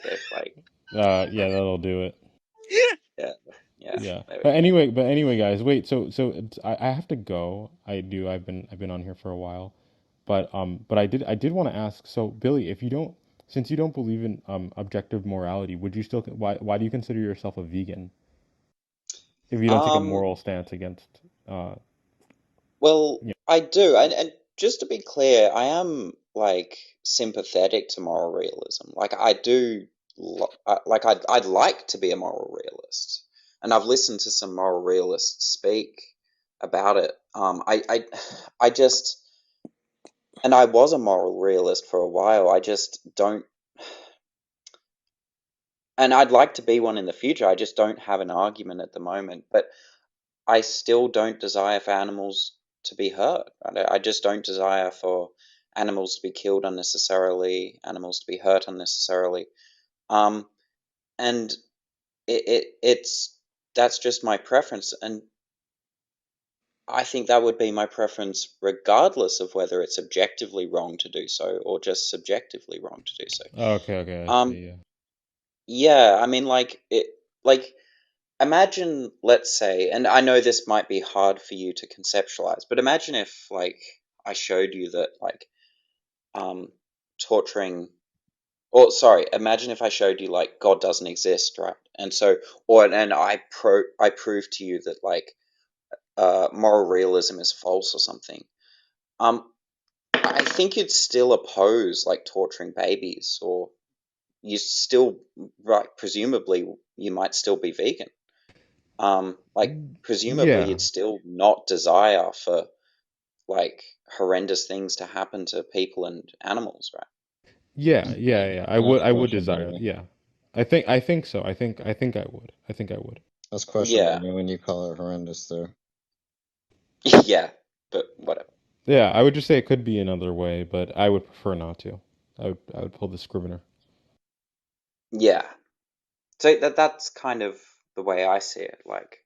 they've like, Yeah, that'll do it. yeah, yeah, Yeah, there we go. but anyway, guys, wait. I have to go. I do. I've been on here for a while, but I did want to ask. So, Billy, if you don't, since you don't believe in objective morality, would you still why do you consider yourself a vegan if you don't take a Um, moral stance against uh well, yeah I do, and just to be clear, I am like sympathetic to moral realism. Like I do, like I'd like to be a moral realist, and I've listened to some moral realists speak about it. I just, and I was a moral realist for a while. I just don't, and I'd like to be one in the future. I just don't have an argument at the moment. But I still don't desire for animals to be hurt. I just don't desire for animals to be killed unnecessarily, animals to be hurt unnecessarily. Um, and it's that's just my preference, and I think that would be my preference regardless of whether it's objectively wrong to do so or just subjectively wrong to do so. okay I Um, see yeah yeah, I mean, like it, like imagine, let's say, and I know this might be hard for you to conceptualize, but imagine if, like, I showed you that, like, torturing, or sorry, imagine if I showed you, like, God doesn't exist, right? And so, and I proved to you that, like, moral realism is false or something. I think you'd still oppose, like, torturing babies, or you still, right? Presumably, you might still be vegan. Like, presumably, Yeah, you'd still not desire for, like, horrendous things to happen to people and animals, right? yeah. I That's would desire that. questionable. Yeah, I think so. I think I would. I think I would. That's questionable Yeah, when you call it horrendous there. yeah, but whatever. Yeah, I would just say it could be another way, but I would prefer not to. I would pull the Scrivener. Yeah, so that's kind of the way I see it. Like,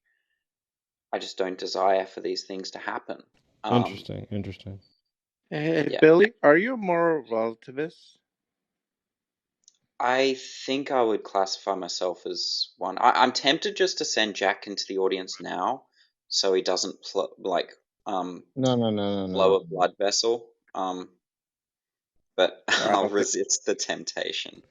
I just don't desire for these things to happen. Um, Interesting, interesting. Hey, yeah, Billy, are you a moral relativist? I think I would classify myself as one. I'm tempted just to send Jack into the audience now, so he doesn't blow a No. blood vessel. But I'll Okay. resist the temptation.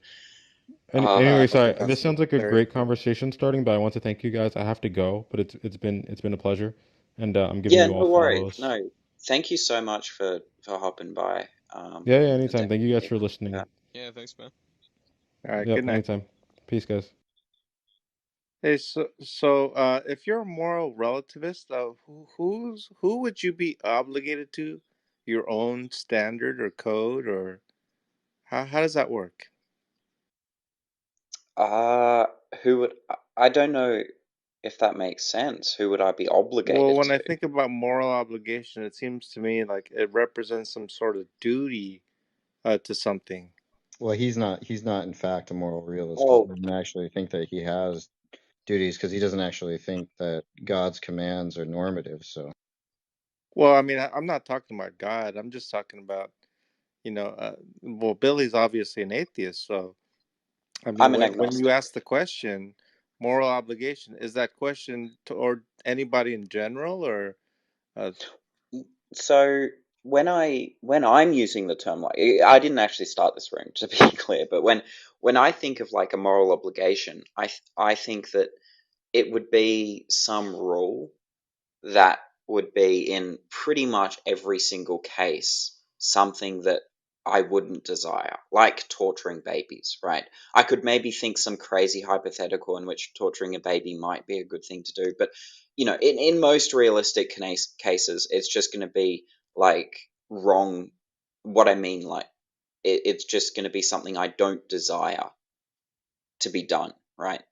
Anyway, Okay, sorry. This that's sounds like a very great cool. conversation starting, but I want to thank you guys. I have to go, but it's been a pleasure, and I'm giving Yeah, you all no worries. follows. No, thank you so much for hopping by. Yeah, anytime. Thank you guys Definitely. for listening. Yeah, thanks, man. All right, good Yep, night. anytime. Peace, guys. Hey, so if you're a moral relativist, who would you be obligated to? Your own standard or code, or how does that work? Uh, who would I don't know if that makes sense. Who would I be Well, obligated when I to? think about moral obligation, it seems to me like it represents some sort of duty to something. Well, he's not in fact a moral realist because he Oh, doesn't actually think that he has duties because he doesn't actually think that God's commands are normative. So Well, I mean, I'm not talking about God. I'm just talking about, well, Billy's obviously an atheist, so I mean, I'm an when you agnostic. ask the question, moral obligation, is that question toward anybody in general, or uh, So when I'm using the term, like, I didn't actually start this room, to be clear, but when I think of, like, a moral obligation, I think that it would be some rule that would be in pretty much every single case something that I wouldn't desire, like torturing babies, right? I could maybe think some crazy hypothetical in which torturing a baby might be a good thing to do, but, in most realistic cases, it's just going to be, like, wrong. What I mean, like, it's just going to be something I don't desire to be done, right?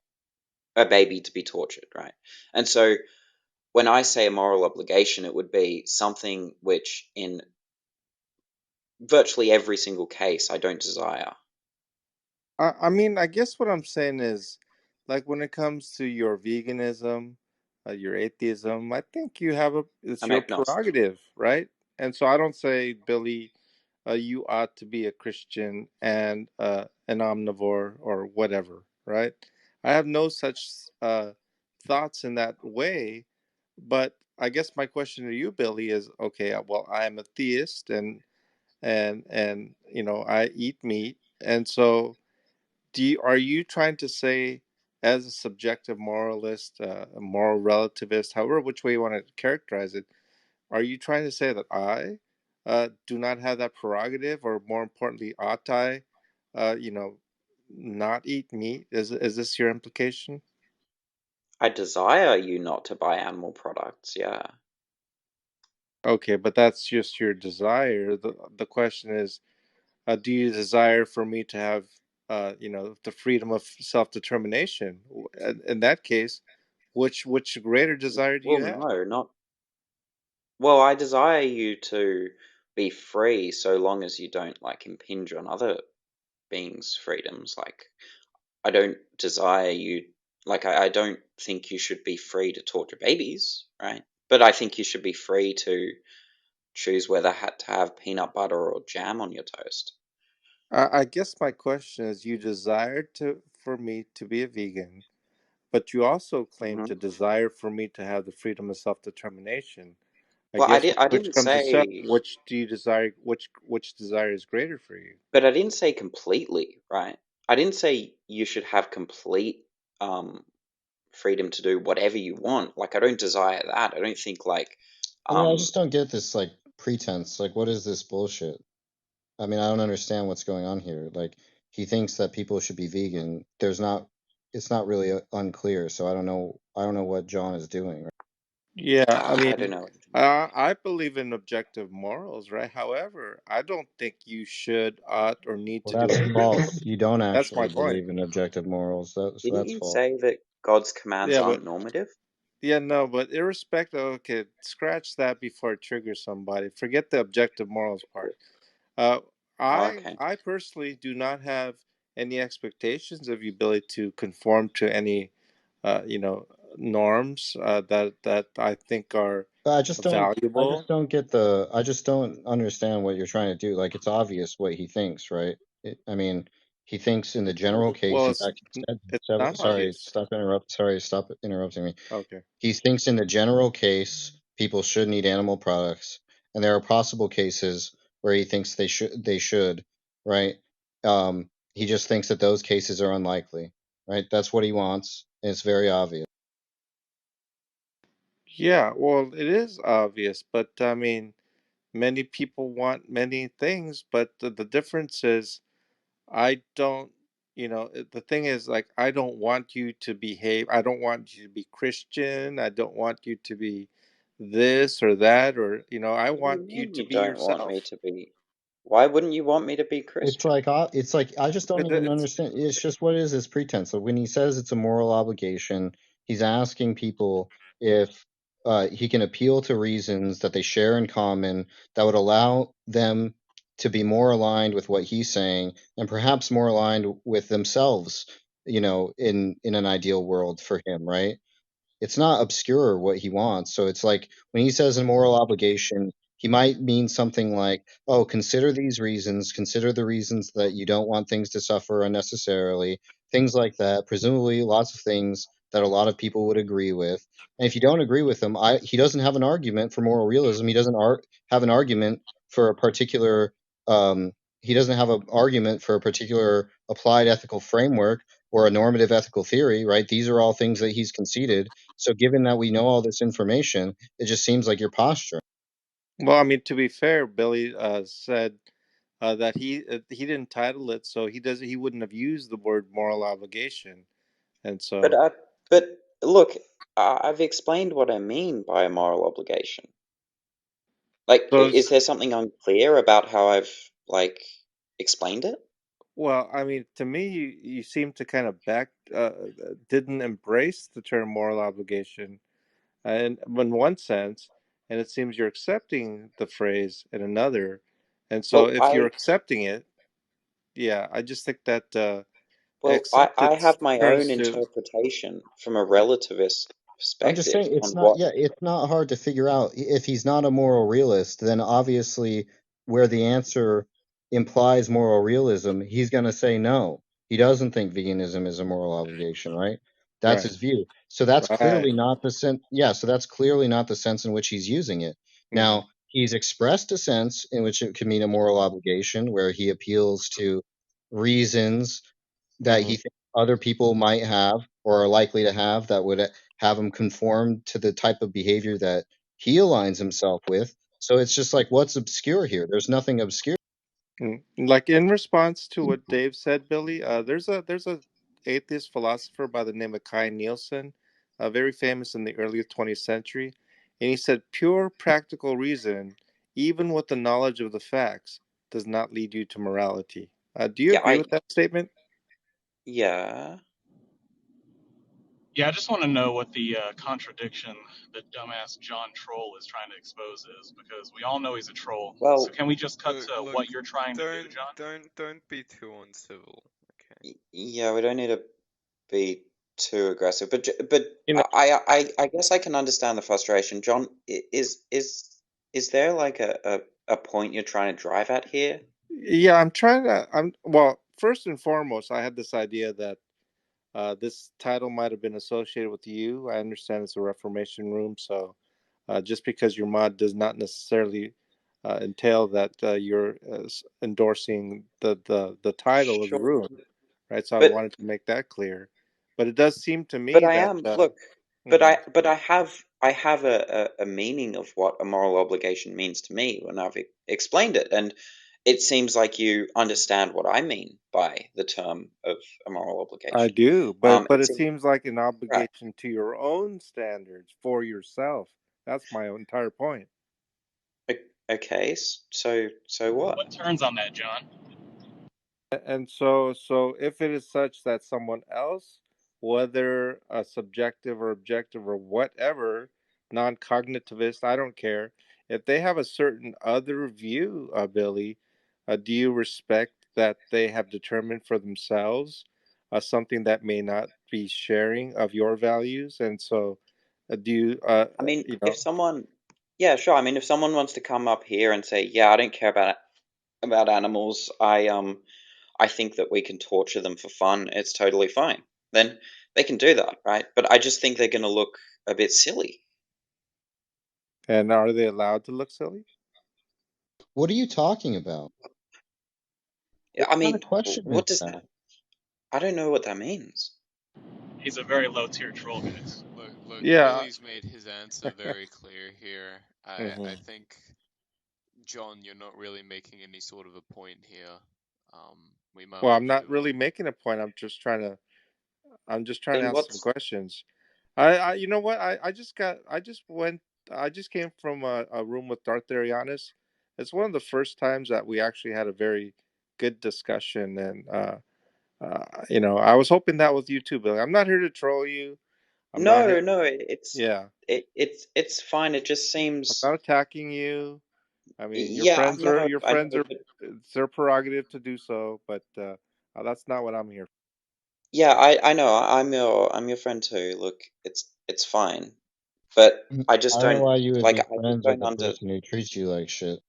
A baby to be tortured, right? And so when I say a moral obligation, it would be something which, in virtually every single case, I don't desire. I mean, I guess what I'm saying is, like, when it comes to your veganism, your atheism, I think it's I'm your agnostic. prerogative, right? And so I don't say, Billy, you ought to be a Christian and an omnivore or whatever, right? I have no such thoughts in that way, but I guess my question to you, Billy, is okay. Well, I am a theist, and I eat meat, and so are you trying to say, as a subjective moralist, a moral relativist, however which way you want to characterize it, are you trying to say that I do not have that prerogative, or more importantly, ought I, uh, you know, not eat meat? Is this your implication? I desire you not to buy animal products, yeah. Okay, but that's just your desire. The question is, do you desire for me to have, the freedom of self determination? In that case, which greater desire do Well, you have? no, not. Well, I desire you to be free so long as you don't, like, impinge on other beings' freedoms. Like, I don't desire you, like, I don't think you should be free to torture babies, right? But I think you should be free to choose whether to have peanut butter or jam on your toast. I guess my question is, you desire for me to be a vegan, but you also claim Mhm. to desire for me to have the freedom of self-determination. I Well, guess I which didn't comes to shove, say, which do you desire? Which desire is greater for you? but I didn't say completely, right? I didn't say you should have complete freedom to do whatever you want. Like, I don't desire that. I don't think like I mean, I just don't get this like pretense. Like, what is this bullshit? I mean, I don't understand what's going on here. Like, he thinks that people should be vegan. It's not really unclear. So I don't know. I don't know what John is doing. Right? Yeah, I I don't mean, know. I believe in objective morals, right? However, I don't think you should, ought, or need Well, to do that's anything. false. You don't That's my actually point. believe in objective morals. So Didn't that's you false. say that God's commands Yeah, but aren't normative? yeah, no, but irrespective, okay, scratch that before it triggers somebody. Forget the objective morals part. Uh, Oh, I okay. I personally do not have any expectations of your ability to conform to any, you know, norms that I think are But valuable. I just don't understand what you're trying to do. Like, it's obvious what he thinks, right? I mean, he thinks in the general case. Well, In fact, he said it's several. not obvious. Sorry, stop interrupting me. Okay. He thinks in the general case people shouldn't eat animal products, and there are possible cases where he thinks they should, right? He just thinks that those cases are unlikely, right? That's what he wants, and it's very obvious. Yeah, well, it is obvious, but I mean, many people want many things, but the difference is I don't, you know, the thing is like I don't want you to behave. I don't want you to be Christian. I don't want you to be this or that, or you know, I What do want you you mean to you be don't want me yourself. to be? Why wouldn't you want me to be Christian? It's like I just don't even It's understand. It's just what is this pretense? So when he says it's a moral obligation, he's asking people if he can appeal to reasons that they share in common that would allow them to be more aligned with what he's saying and perhaps more aligned with themselves, in an ideal world for him, right? It's not obscure what he wants. So it's like when he says a moral obligation, he might mean something like, oh, consider the reasons that you don't want things to suffer unnecessarily, things like that. Presumably, lots of things that a lot of people would agree with. And if you don't agree with him, he doesn't have an argument for moral realism. He doesn't have an argument for a particular. Um, he doesn't have an argument for a particular applied ethical framework or a normative ethical theory, right? These are all things that he's conceded. So, given that we know all this information, it just seems like you're posturing. well, I mean, to be fair, Billy said that he didn't title it, so he wouldn't have used the word moral obligation, and But so but look, I've explained what I mean by a moral obligation. Like, so is there something unclear about how I've like explained it? well, I mean, to me, you seem to kind of didn't embrace the term moral obligation, and in one sense, and it seems you're accepting the phrase in another, and so Well, if you're accepting it, yeah, I just think that I acceptance have my own turns to interpretation from a relativist I'm just perspective saying on what. it's not hard to figure out. If he's not a moral realist, then obviously where the answer implies moral realism, he's going to say no. He doesn't think veganism is a moral obligation, right? That's right, his view. So that's right. clearly not the sense. Yeah, so that's clearly not the sense in which he's using it. Hmm. Now, he's expressed a sense in which it could mean a moral obligation where he appeals to reasons that Hmm. he thinks other people might have or are likely to have that would have him conform to the type of behavior that he aligns himself with. So it's just like, what's obscure here? There's nothing obscure. Like in response to what Dave said, Billy, there's a atheist philosopher by the name of Kai Nielsen, very famous in the early 20th century, and he said pure practical reason, even with the knowledge of the facts, does not lead you to morality. Do you Yeah, agree with that statement? yeah. Yeah, I just want to know what the contradiction that dumbass John Troll is trying to expose is, because we all know he's a troll. So Well, can we just cut Look, to look, what you're trying to do, John? don't be too uncivil. Okay. yeah, we don't need to be too aggressive, but You know, I guess I can understand the frustration. John, is there like a point you're trying to drive at here? yeah, I'm well, first and foremost, I had this idea that This title might have been associated with you. I understand it's a Reformation room, so just because you're mod does not necessarily entail that you're endorsing the title of the Sure. room, right? So I But wanted to make that clear. But it does seem to but me I that am look, mhm. but I have a meaning of what a moral obligation means to me when I've explained it, and it seems like you understand what I mean by the term of a moral I obligation. do, but It it seems seems like an right. obligation to your own standards for yourself. That's my entire point. Okay, so what? What turns on that, John? And so if it is such that someone else, whether a subjective or objective or whatever, non-cognitivist, I don't care, if they have a certain other view, Billy, do you respect that they have determined for themselves something that may not be sharing of your values? And so, do you, I mean, you if know, someone, yeah, sure. I mean, if someone wants to come up here and say, "Yeah, I don't care about animals. I think that we can torture them for fun. It's totally fine." Then they can do that, right? But I just think they're going to look a bit silly. and are they allowed to look silly? What are you talking about? Yeah, What I kind of mean, question is what does that? that? I don't know what that means. He's a very low tier troll, guys. Look, Yeah. Billy's made his answer very clear here. I Mhm. think, John, you're not really making any sort of a point here. We might Well, want I'm you not to really making a point. I'm just trying to Then ask some what's questions. You know what? I just came from a room with Darth Arianis. It's one of the first times that we actually had a very good discussion, and I was hoping that with you too, Billy. I'm not here to troll you. I'm not here. no? Yeah, It's fine. It just I'm seems, not attacking you. I mean, yeah. I know, but it's their prerogative to do so, but that's not what I'm here yeah, I know. I'm your friend too. Look, it's fine. But I I just don't know don't why you would like. be friends with a person who treats you like shit.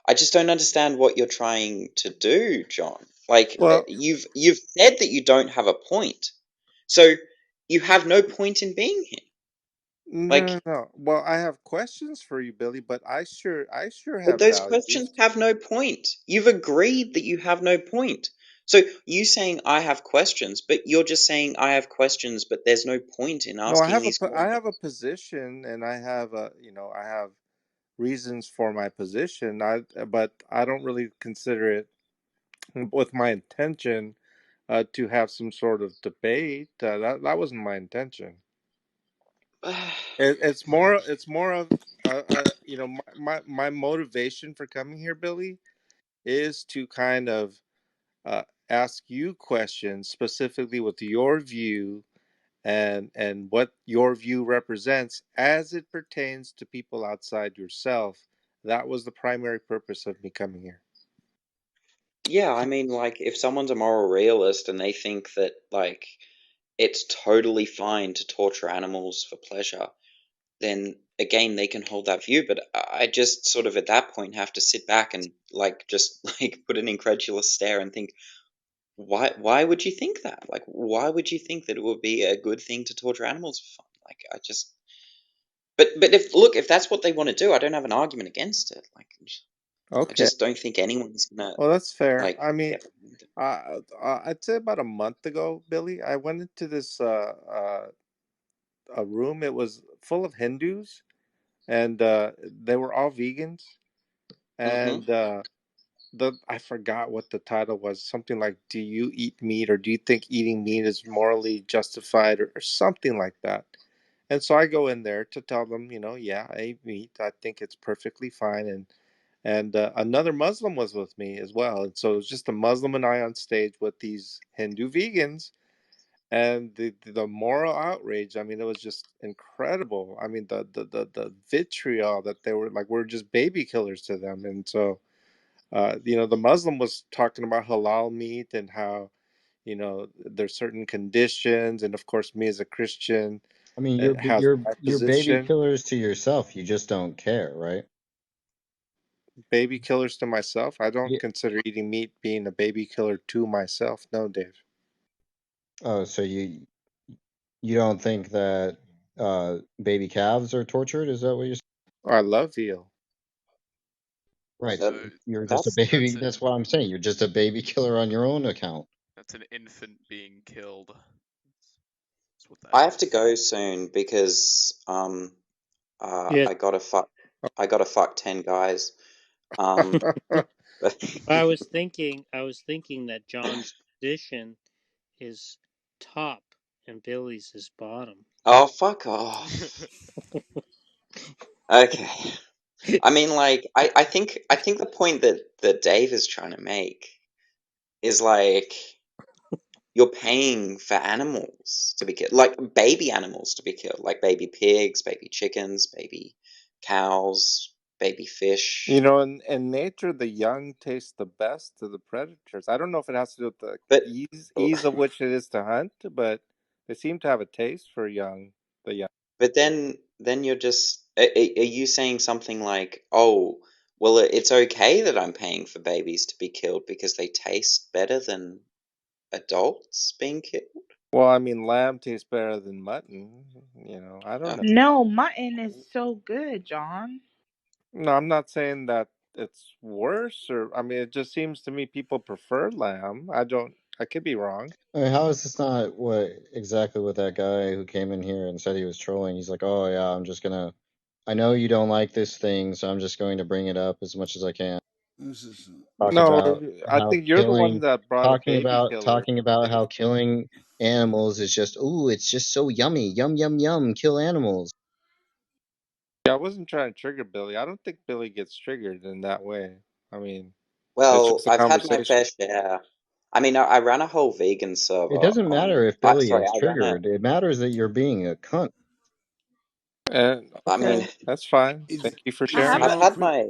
I just don't understand what you're trying to do, John. Like for. you've said that you don't have a point, so you have no point in being here. No, no, Like, no. Well, I have questions for you, Billy, but I sure but have those questions values. have no point. You've agreed that you have no point. So you saying I have questions, but you're just saying I have questions, but there's no point in No, asking these I have a questions. position, and I have reasons for my position. But I don't really consider it with my intention to have some sort of debate. That wasn't my intention. It's more of my motivation for coming here, Billy, is to kind of ask you questions specifically with your view and what your view represents as it pertains to people outside yourself. That was the primary purpose of me coming here. Yeah, I mean, like, if someone's a moral realist and they think that, like, it's totally fine to torture animals for pleasure, then again, they can hold that view. But I just sort of at that point have to sit back and, like, just, like, put an incredulous stare and think, why would you think that? Like, why would you think that it would be a good thing to torture animals for fun? Like, I just, but if that's what they want to do, I don't have an argument against it. Like, I Okay. just don't think anyone's gonna, Well, that's fair. like, I mean, get behind it. I'd say about a month ago, Billy, I went into this a room. It was full of Hindus, and they were all vegans. Mm-hmm. And I forgot what the title was. Something like, "Do you eat meat, or do you think eating meat is morally justified, or something like that?" And so I go in there to tell them, yeah, I eat meat. I think it's perfectly fine. And another Muslim was with me as well. And so it was just a Muslim and I on stage with these Hindu vegans. And the moral outrage, I mean, it was just incredible. I mean, the vitriol that they were like, we're just baby killers to them. And so, the Muslim was talking about halal meat and how, there's certain conditions. And of course, me as a Christian, I mean, it has my you're baby position. killers to yourself. You just don't care, right? Baby killers to myself. I don't Yeah. consider eating meat being a baby killer to myself. No, Dave. Oh, so you don't think that baby calves are tortured? Is that what you're saying? I love veal. Right. So So you're just a That's baby. That's what I'm saying. You're just a baby killer on your own account. that's an infant being killed. That's what that I have to is. go soon because Yeah, I gotta fuck 10 guys. Um, I was thinking that John's position is top and Billy's is bottom. oh fuck off. Okay. I mean, like, I think the point that Dave is trying to make is like you're paying for animals to be killed, like baby animals to be killed, like baby pigs, baby chickens, baby cows, baby You fish. know, in nature, the young taste the best to the predators. I don't know if it has to do with the But ease of which it is to hunt, but they seem to have a taste for the young. but then you're just are you saying something like, oh, well, it's okay that I'm paying for babies to be killed because they taste better than adults being killed? Well, I mean, lamb tastes better than mutton. You know, I don't know. Okay. No, mutton is so good, John. No, I'm not saying that it's worse, or I mean, it just seems to me people prefer lamb. I don't. I could be wrong. I mean, how is this not exactly what that guy who came in here and said he was trolling? He's like, oh yeah, I'm just gonna. I know you don't like this thing, so I'm just going to bring it up as much as I can. This is Talk No, about I how think you're the one killing, that brought a baby killer. talking about Dave. how killing animals is just, ooh, it's just so yummy, yum yum yum, kill animals. Yeah, I wasn't trying to trigger Billy. I don't think Billy gets triggered in that way. I mean, it's Well, just a I've had my conversation. fair share. I mean, I ran a whole vegan It server doesn't on. matter if Billy Sorry, is triggered. It matters that you're being a cunt. And I mean, okay, that's fine. is Thank you for I is have sharing. he a I've on had pre my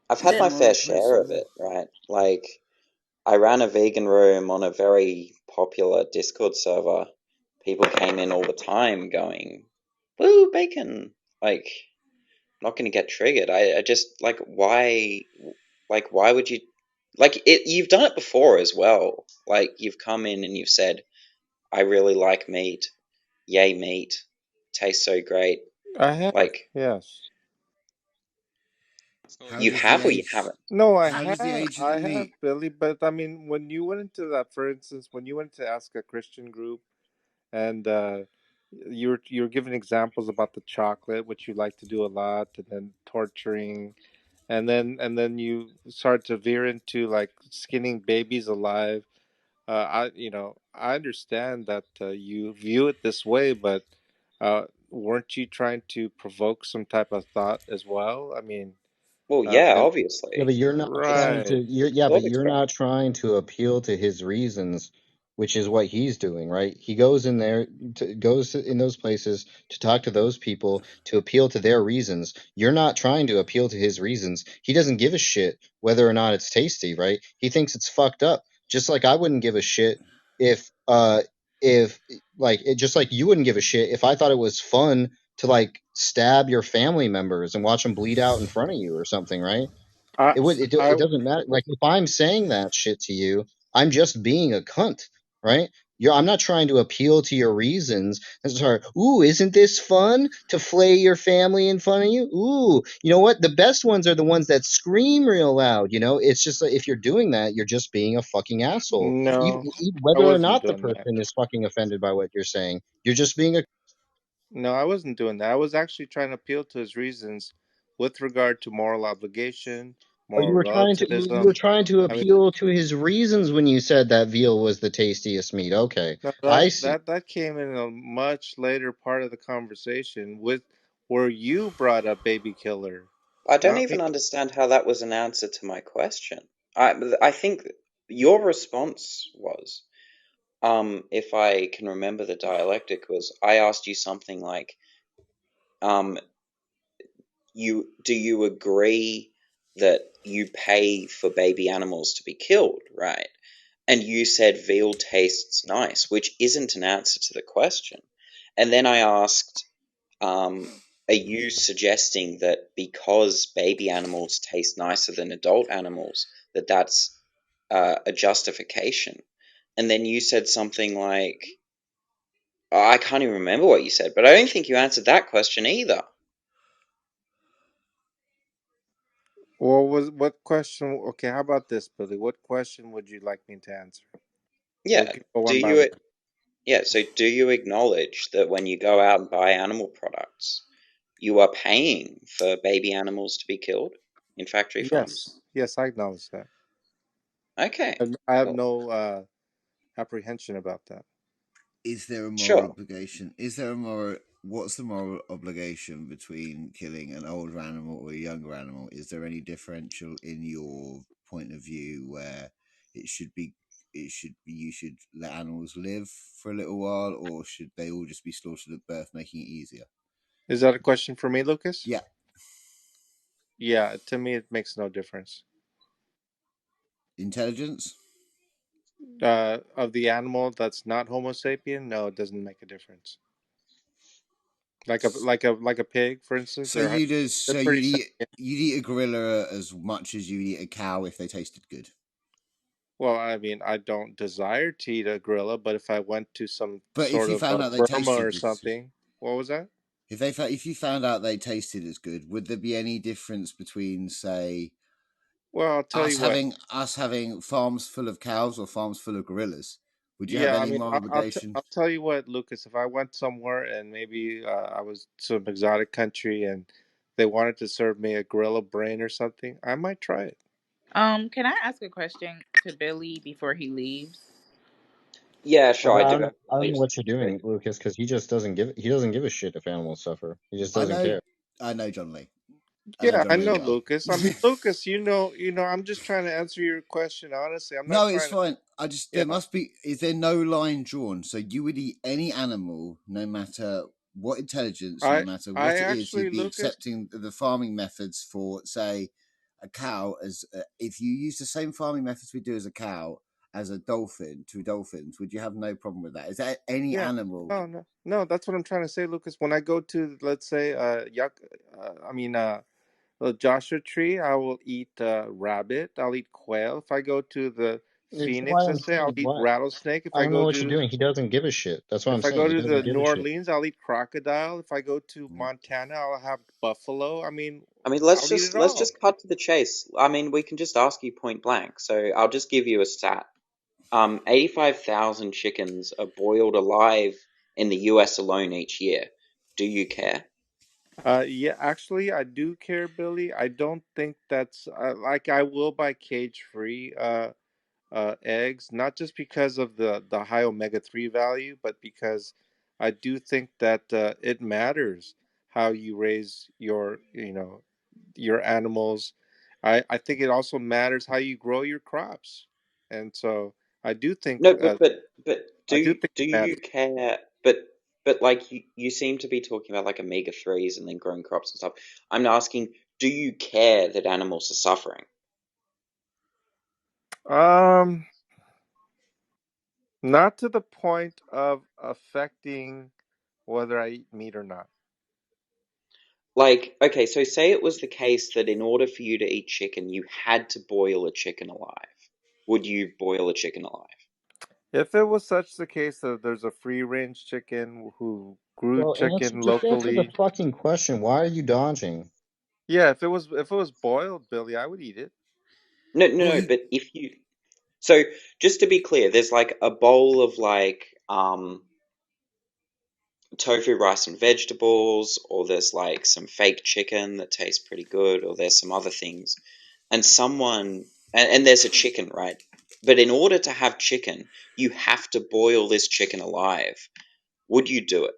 I've had is the my he on fair the share of principle? it, right? Like, I ran a vegan room on a very popular Discord server. People came in all the time going, "Woo, bacon!" Like, I'm not going to get triggered. I just like why would you like it? You've done it before as well. Like, you've come in and you've said, "I really like meat. Yay, meat! Tastes so great." I have, Like, yes. It's not How you does just he have or you age? haven't. No, How does he age the I have, meat? Billy. But I mean, when you went into that, for instance, when you went to ask a Christian group, and you're giving examples about the chocolate, which you like to do a lot, and then torturing, and then you start to veer into like skinning babies alive. I understand that you view it this way, but weren't you trying to provoke some type of thought as well? I mean, Well, yeah, and Yeah, obviously, but you're not trying to. right. But always you're right. not trying to appeal to his reasons, which is what he's doing, right? He goes in there, goes in those places to talk to those people to appeal to their reasons. You're not trying to appeal to his reasons. He doesn't give a shit whether or not it's tasty, right? He thinks it's fucked up. Just like I wouldn't give a shit if, if like it, just like you wouldn't give a shit if I thought it was fun to like stab your family members and watch them bleed out in front of you or something, right? I It I doesn't matter. Like if I'm saying that shit to you, I'm just being a cunt, right? I'm not trying to appeal to your reasons. And sorry, ooh, isn't this fun to flay your family in front of you? Ooh, you know what? The best ones are the ones that scream real loud. You know, it's just like if you're doing that, you're just being a fucking asshole. no, I Whether or wasn't not the doing that. person is fucking offended by what you're saying, you're just being a. No, I wasn't doing that. I was actually trying to appeal to his reasons with regard to moral obligation, Or you moral were trying to you were relativism. trying to I mean, appeal to his reasons when you said that veal was the tastiest meat. Okay, no, I see. that came in a much later part of the conversation with where you brought up baby killer, I don't not me. even understand how that was an answer to my question. I think your response was, if I can remember the dialectic, was I asked you something like, um, do you agree that you pay for baby animals to be killed, right? And you said veal tastes nice, which isn't an answer to the question. And then I asked, are you suggesting that because baby animals taste nicer than adult animals, that that's a justification? and then you said something like, I can't even remember what you said, but I don't think you answered that question either. What question? Okay, how about this, Billy? What question would you like me to answer? Yeah, We can go do one by you one. so do you acknowledge that when you go out and buy animal products, you are paying for baby animals to be killed in factory farms? Yes, I acknowledge that. Okay, I have cool. no apprehension about that. Is there a moral Sure. obligation? Is there a moral? What's the moral obligation between killing an older animal or a younger animal? Is there any differential in your point of view where it should be? It should be you should let animals live for a little while, or should they all just be slaughtered at birth, making it easier? Is that a question for me, Lucas? Yeah. Yeah, to me it makes no difference. Intelligence. Of the animal that's not Homo sapien, no, it doesn't make a difference. Like a pig, for instance, So they're pretty you'd eat a gorilla as much as you'd eat a cow if they tasted good. well. I mean, I don't desire to eat a gorilla, but if I went to some But if sort you of found out they Burma tasted or as something, what was that? if you found out they tasted as good, would there be any difference between, say, Well, I'll tell you what. us having farms full of cows or farms full of gorillas? Would you have Yeah, I any mean, moral obligation? I'll tell you what, Lucas. If I went somewhere and maybe I was some exotic country and they wanted to serve me a gorilla brain or something, I might try it. Can I ask a question to Billy before he leaves? Yeah, sure. I do have I don't know knowledge what you're to agree. doing, Lucas, because he doesn't give a shit if animals suffer. He just I doesn't know, care. John Lee. I know Yeah, I John Lee know, well. Lucas. I mean, Lucas, I'm just trying to answer your question honestly. I'm not No, it's trying to. fine. There Yeah, must be. Is there no line drawn? So you would eat any animal, no matter what intelligence, no I matter I what it is. actually, You'd be Lucas. accepting the farming methods for, say, a cow. As if you use the same farming methods we do as a cow, as a dolphin, two dolphins, would you have no problem with that? Is that any Yeah, animal? no. That's what I'm trying to say, Lucas. When I go to, let's say, the Joshua Tree, I will eat rabbit. I'll eat quail. If I go to the It's Phoenix, why I'm let's say, I'll saying eat why rattlesnake. I don't know what you're doing. He doesn't give a shit. That's what I'm If I saying. go He to the doesn't give New a shit. Orleans, I'll eat crocodile. If I go to Mm. Montana, I'll have buffalo. I mean, I mean, I'll eat it let's all. just cut to the chase. I mean, we can just ask you point blank. So I'll just give you a stat. 85,000 chickens are boiled alive in the US alone each year. Do you care? Yeah, actually, I do care, Billy. I don't think that's like I will buy cage-free eggs, not just because of the high omega-3 value, but because I do think that it matters how you raise your animals. I think it also matters how you grow your crops, and so I do think No, but I do think do it you matters. care? But like you seem to be talking about like omega threes and then growing crops and stuff. I'm asking, do you care that animals are suffering? Um, Not to the point of affecting whether I eat meat or not. Like, okay, so say it was the case that in order for you to eat chicken, you had to boil a chicken alive. Would you boil a chicken alive? If it was such the case that there's a free range chicken who grew Well, chicken just answer the locally, fucking question. Why are you dodging? yeah, if it was boiled, Billy, I would eat it. No, no, Well, no, but if you so just to be clear, there's like a bowl of like tofu, rice, and vegetables, or there's like some fake chicken that tastes pretty good, or there's some other things, and and there's a chicken, right? But in order to have chicken, you have to boil this chicken alive. Would you do it?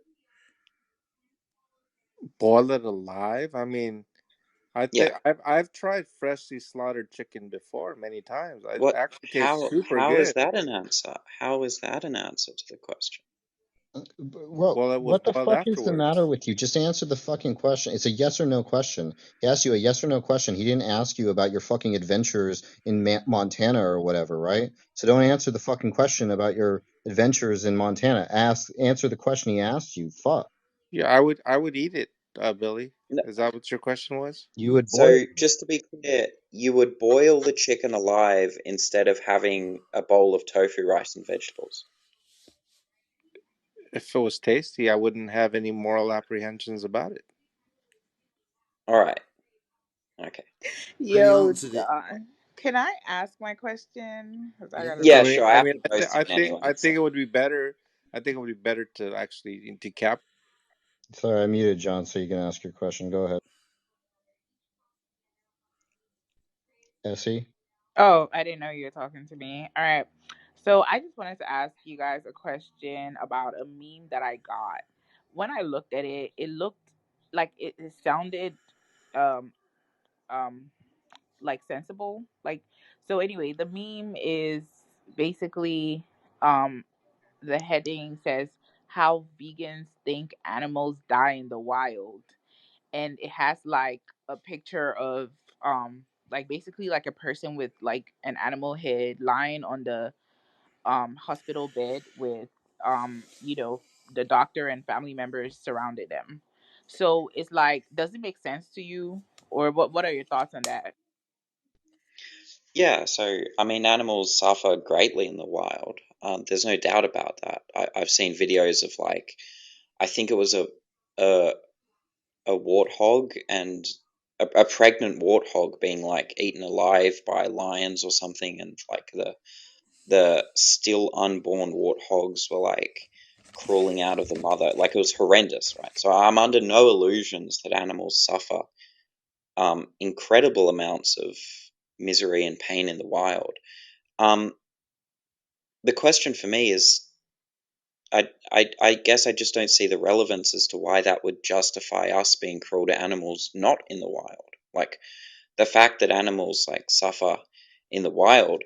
Boil it alive. I mean, I Yeah. think I've tried freshly slaughtered chicken before many times. It What? actually tastes super How is good. that an answer? How is that an answer to the question? Well, Well, it was what the boiled fuck is the matter afterwards. with you? Just answer the fucking question. It's a yes or no question. He asked you a yes or no question. He didn't ask you about your fucking adventures in Montana or whatever, right? So don't answer the fucking question about your adventures in Montana. Answer the question he asked you. Fuck. Yeah, I would eat it, Billy. No, Is that what your question was? You would so boil. just to be clear, you would boil the chicken alive instead of having a bowl of tofu, rice, and vegetables. If it was tasty, I wouldn't have any moral apprehensions about it. All right. Okay. So he Yo, answered it. can I ask my question? Because I Yeah, gotta go Yeah, go. ahead. sure. I have to go I soon think anyway. So. it would be better. I think it would be better to actually decap. Sorry, I muted John, so you can ask your question. Go ahead, Essie. Oh, I didn't know you were talking to me. All right. So I just wanted to ask you guys a question about a meme that I got. When I looked at it, it looked like it sounded um um like sensible. Like, so anyway, the meme is basically um the heading says how vegans think animals die in the wild, and it has like a picture of like basically like a person with like an animal head lying on the hospital bed with the doctor and family members surrounded them. So it's like, does it make sense to you, or what are your thoughts on that? Yeah, so I mean, animals suffer greatly in the wild. There's no doubt about that. I've seen videos of like, I think it was a a warthog and a pregnant warthog being like eaten alive by lions or something, and like the still unborn warthogs were like crawling out of the mother. Like, it was horrendous, right? So I'm under no illusions that animals suffer incredible amounts of misery and pain in the wild. Um, the question for me is, I guess I just don't see the relevance as to why that would justify us being cruel to animals not in the wild. Like, the fact that animals like suffer in the wild,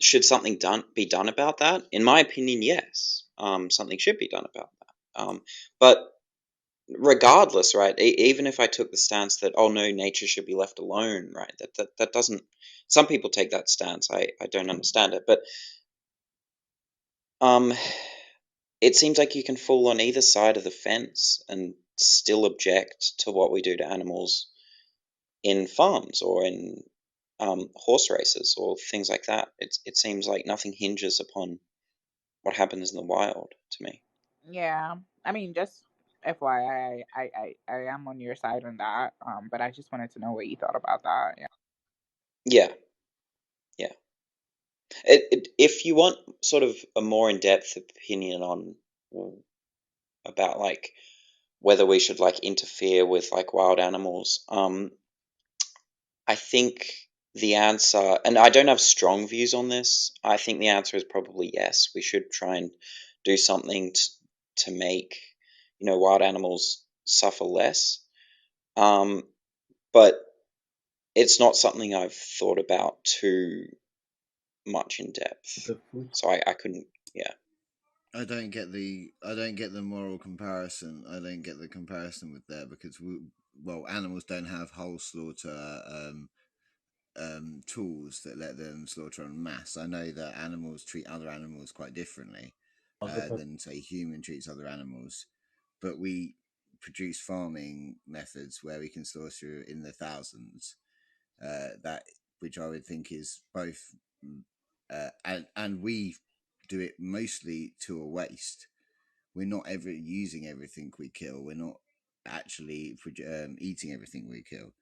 should something be done about that? In my opinion, yes. Something should be done about that. But regardless, right? Even if I took the stance that, oh no, nature should be left alone, right? That doesn't. Some people take that stance. I don't understand it, but um, it seems like you can fall on either side of the fence and still object to what we do to animals in farms or in horse races or things like that. It seems like nothing hinges upon what happens in the wild to me. Yeah, I mean, just FYI, I am on your side on that. But I just wanted to know what you thought about that. Yeah. Yeah, yeah. If you want sort of a more in-depth opinion on about like whether we should like interfere with like wild animals, I think the answer, and I don't have strong views on this. I think the answer is probably yes. We should try and do something to make wild animals suffer less. Um, but it's not something I've thought about too much in depth, so I couldn't. Yeah, I don't get the moral comparison. I don't get the comparison with there because animals don't have whole slaughter tools that let them slaughter en masse. I know that animals treat other animals quite differently than say human treats other animals, but we produce farming methods where we can slaughter in the thousands. That which I would think is both, and we do it mostly to a waste. We're not ever using everything we kill. We're not actually eating everything we kill.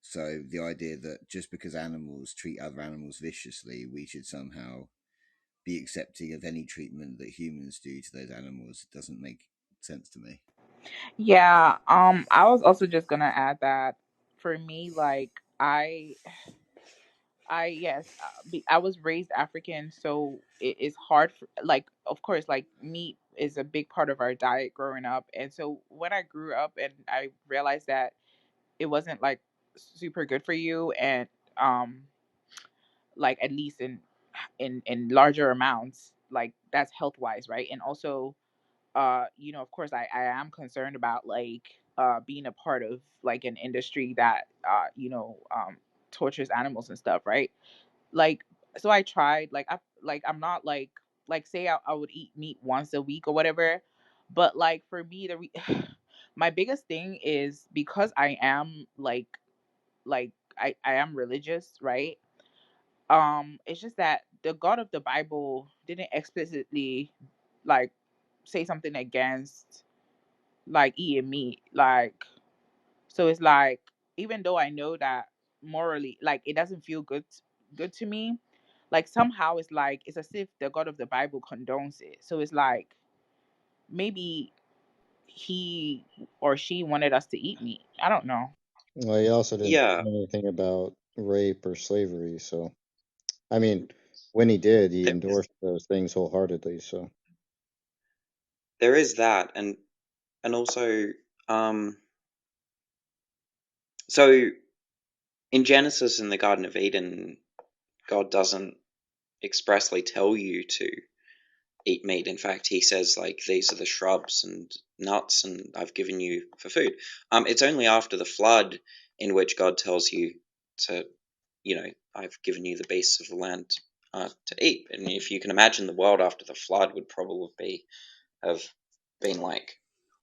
So the idea that just because animals treat other animals viciously, we should somehow be accepting of any treatment that humans do to those animals doesn't make sense to me. Yeah, I was also just gonna add that for me, like yes, I was raised African, so it is hard for, like, of course, like meat is a big part of our diet growing up, and so when I grew up and I realized that it wasn't like super good for you, and um, like at least in larger amounts, like that's health wise, right? And also of course I am concerned about like being a part of like an industry that tortures animals and stuff, right? Like, so I tried, I'm not like say I would eat meat once a week or whatever, but like for me my biggest thing is because I am I am religious, right? It's just that the God of the Bible didn't explicitly like say something against like eating meat. Like, so it's like, even though I know that morally like it doesn't feel good to me, like somehow it's like it's as if the God of the Bible condones it. So it's like maybe he or she wanted us to eat meat. I don't know. Well, he also didn't Yeah, say anything about rape or slavery. So, I mean, when he did, he there is endorsed those things wholeheartedly. So, there is that, and also, so in Genesis in the Garden of Eden, God doesn't expressly tell you to eat meat. In fact, he says like these are the shrubs and nuts, and I've given you for food. It's only after the flood in which God tells you to, I've given you the beasts of the land to eat. And if you can imagine, the world after the flood would probably have been like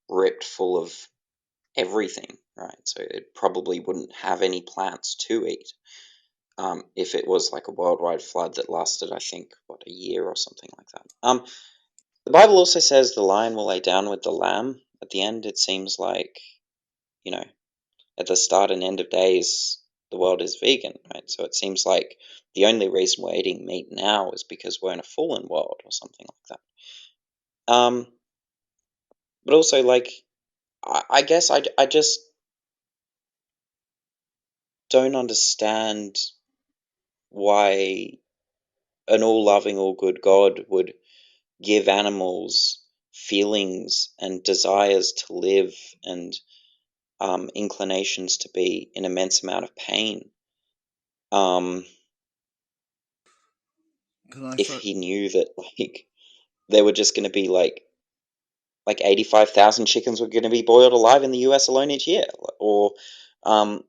ripped full of everything, right? So it probably wouldn't have any plants to eat. If it was like a worldwide flood that lasted, I think, a year or something like that. The Bible also says the lion will lay down with the lamb. At the end, it seems like, you know, at the start and end of days, the world is vegan, right? So it seems like the only reason we're eating meat now is because we're in a fallen world or something like that. But also, like, I guess I just don't understand why an all-loving, all-good God would give animals feelings and desires to live and inclinations to be an immense amount of pain. Can I If throw? he knew that like there were just going to be like 85,000 chickens were going to be boiled alive in the US alone each year, or um,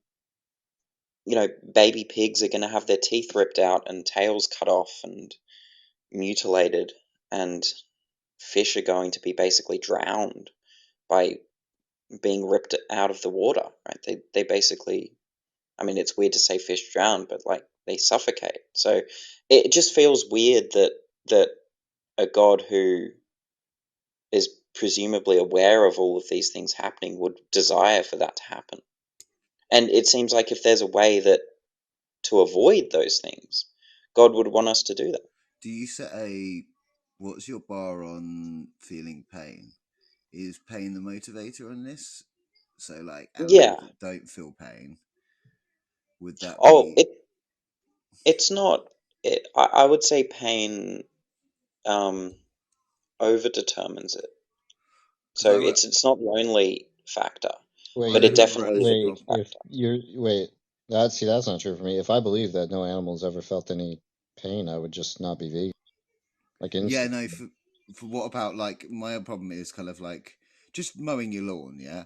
baby pigs are going to have their teeth ripped out and tails cut off and mutilated, and fish are going to be basically drowned by being ripped out of the water, right? They basically, I mean, it's weird to say fish drown, but like they suffocate. So it just feels weird that a god who is presumably aware of all of these things happening would desire for that to happen. And it seems like if there's a way that to avoid those things, God would want us to do that. Do you set a? What's your bar on feeling pain? Is pain the motivator on this? So, like Yeah. animals that don't feel pain, would that Oh, be? it's not. I would say pain over determines it. Because So it's not the only factor, wait, but I it if have a definitely is a relative big wait, problem. if factor. you're wait, that's not true for me. If I believe that no animals ever felt any pain, I would just not be vegan, like Yeah, instantly. no. For what about like my problem is kind of like just mowing your lawn. Yeah,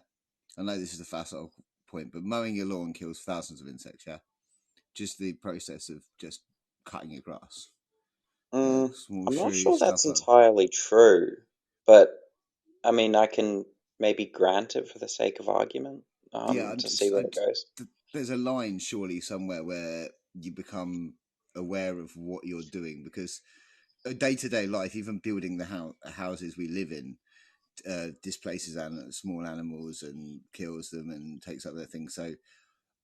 I know this is a facile point, but mowing your lawn kills thousands of insects. Yeah, just the process of just cutting your grass. Yeah, small I'm not shrew sure stuff that's like that. entirely true, but I mean, I can maybe grant it for the sake of argument, Yeah, to see where it goes. there's a line surely somewhere where you become aware of what you're doing because day to day life, even building the houses we live in, displaces small animals and kills them and takes up their things. So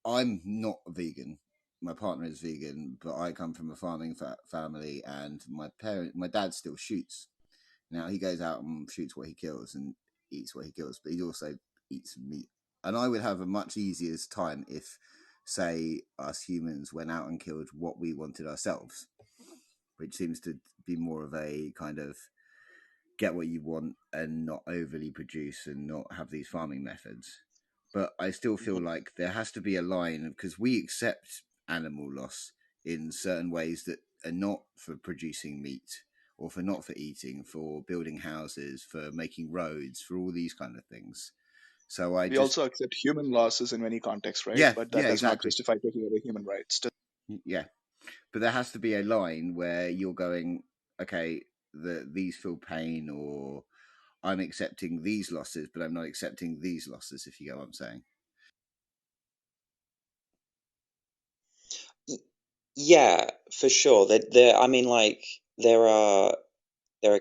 I'm not a vegan. My partner is vegan, but I come from a farming family, and my dad still shoots. Now he goes out and shoots what he kills and eats what he kills, but he also eats meat. And I would have a much easier time if, say, us humans went out and killed what we wanted ourselves, which seems to be more of a kind of get what you want and not overly produce and not have these farming methods. But I still feel like there has to be a line because we accept animal loss in certain ways that are not for producing meat or for not for eating, for building houses, for making roads, for all these kind of things. So I We just, also accept human losses in many contexts, right? yeah, But that yeah, does not exactly. justify taking away human rights. Yeah. But there has to be a line where you're going, okay, these feel pain or I'm accepting these losses, but I'm not accepting these losses, if you get what I'm saying. Yeah, for sure. I mean, like, there are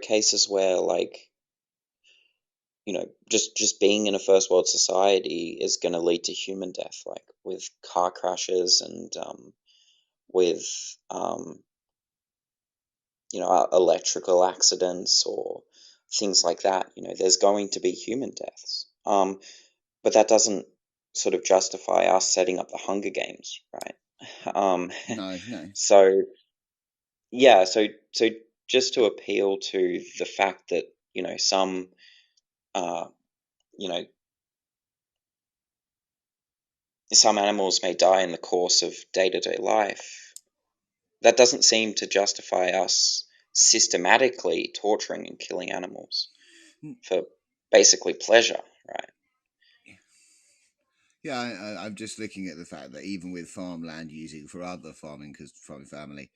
cases where, like, just being in a first world society is going to lead to human death, like with car crashes and with electrical accidents or things like that. There's going to be human deaths. But that doesn't sort of justify us setting up the Hunger Games, right? No. So yeah, so just to appeal to the fact that some uh, you know some animals may die in the course of day-to-day life, that doesn't seem to justify us systematically torturing and killing animals for basically pleasure, right? Yeah, I'm just looking at the fact that even with farmland using for other farming, because farming family,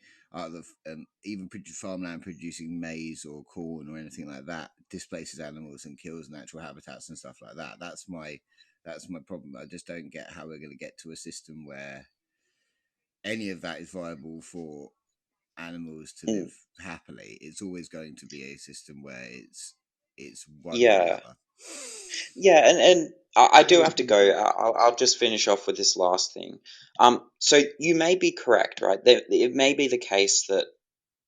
even farmland producing maize or corn or anything like that displaces animals and kills natural habitats and stuff like that. That's my problem. I just don't get how we're going to get to a system where any of that is viable for animals to Mm. live happily. It's always going to be a system where it's one or the Yeah, other. yeah, and I That do is have to go. I'll just finish off with this last thing. So you may be correct, right? It may be the case that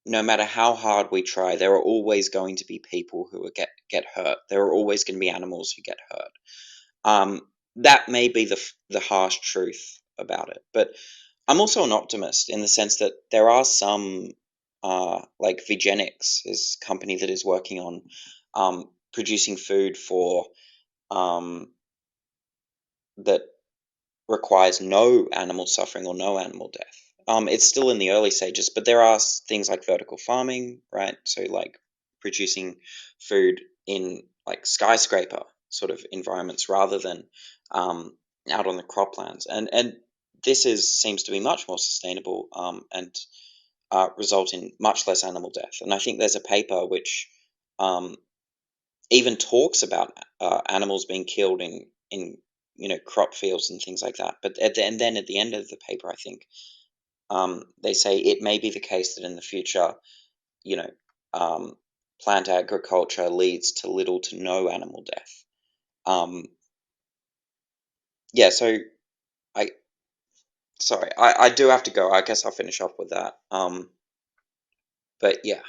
no matter how hard we try, there are always going to be people who get hurt. There are always going to be animals who get hurt. That may be the harsh truth about it, but I'm also an optimist in the sense that there are some, like Veganics is a company that is working on producing food for that requires no animal suffering or no animal death. It's still in the early stages, but there are things like vertical farming, right? So like producing food in like skyscraper sort of environments rather than out on the croplands, and this seems to be much more sustainable and result in much less animal death. And I think there's a paper which um, even talks about animals being killed in crop fields and things like that. But and then at the end of the paper, I think they say it may be the case that in the future, you know, um, plant agriculture leads to little to no animal death. Yeah, so I sorry, I do have to go. I guess I'll finish off with that. But yeah,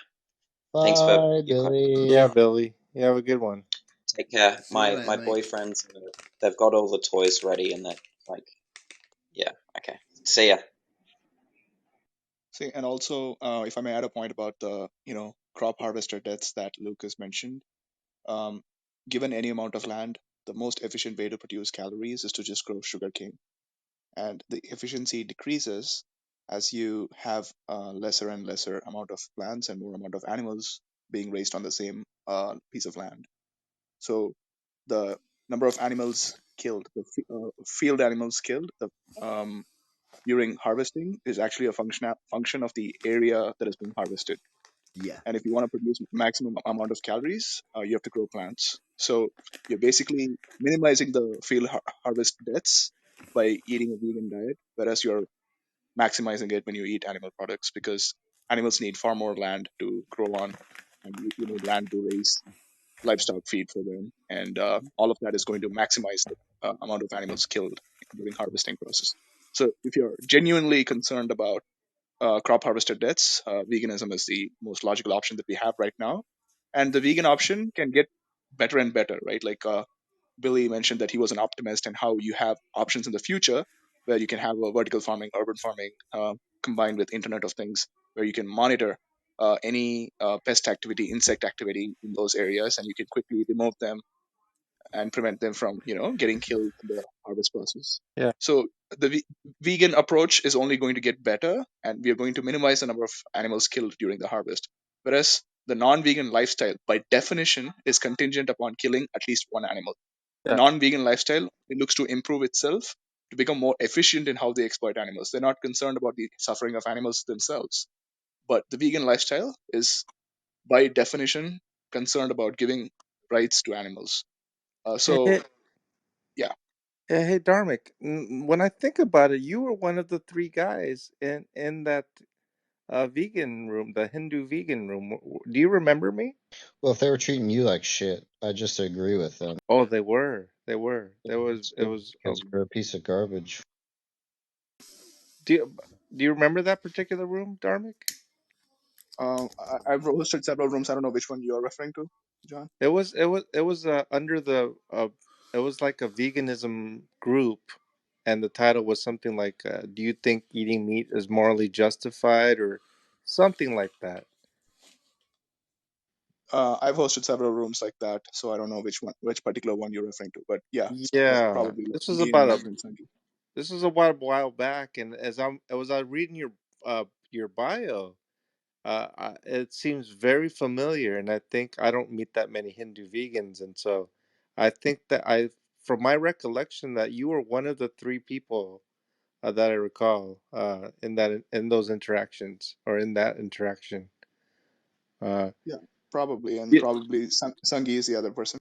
thanks for Bye, your question. Yeah, Billy. Billy. You have a good one. Take care. See you My later, mate. boyfriends, they've got all the toys ready, and they're like, yeah, okay. See ya. See, and also, if I may add a point about the crop harvester deaths that Lucas mentioned. Um, Given any amount of land, the most efficient way to produce calories is to just grow sugarcane, and the efficiency decreases as you have lesser and lesser amount of plants and more amount of animals being raised on the same piece of land. So the number of animals killed, the field animals killed, um, during harvesting is actually a function of the area that is being harvested. Yeah. And if you want to produce maximum amount of calories, you have to grow plants. So you're basically minimizing the field harvest deaths by eating a vegan diet, whereas you're maximizing it when you eat animal products, because animals need far more land to grow on, and you need land to raise livestock feed for them, and all of that is going to maximize the amount of animals killed during harvesting process. So if you're genuinely concerned about crop harvester deaths, veganism is the most logical option that we have right now. And the vegan option can get better and better, right? Like Billy mentioned that he was an optimist, and how you have options in the future where you can have a vertical farming, urban farming combined with Internet of Things, where you can monitor any pest activity, insect activity in those areas, and you can quickly remove them and prevent them from getting killed in the harvest process. Yeah. So the vegan approach is only going to get better, and we are going to minimize the number of animals killed during the harvest, whereas the non-vegan lifestyle by definition is contingent upon killing at least one animal. The Yeah. non-vegan lifestyle, it looks to improve itself to become more efficient in how they exploit animals. They're not concerned about the suffering of animals themselves, but the vegan lifestyle is by definition concerned about giving rights to animals. Hey, So yeah, hey, Dharmic, when I think about it, you were one of the three guys in that vegan room, the Hindu vegan room. Do you remember me? Well, if they were treating you like shit, I just agree with them. Oh, they were. They were. There was. It's It good was. because you're a piece of garbage. Do you, do you remember that particular room, Dharmic? I've hosted several rooms. I don't know which one you're referring to, John. It was. It was. It was under the. It was like a veganism group, and the title was something like, "Do you think eating meat is morally justified?" or something like that. I've hosted several rooms like that, so I don't know which particular one you're referring to. But yeah, Yeah, probably this was me and about a. Mark and Sanji. This was a while back, and as I reading your bio, it seems very familiar, and I think I don't meet that many Hindu vegans, and so I think that from my recollection, that you were one of the three people that I recall in those interactions or in that interaction. Uh, Yeah, probably, and yeah, probably Sangi is the other person.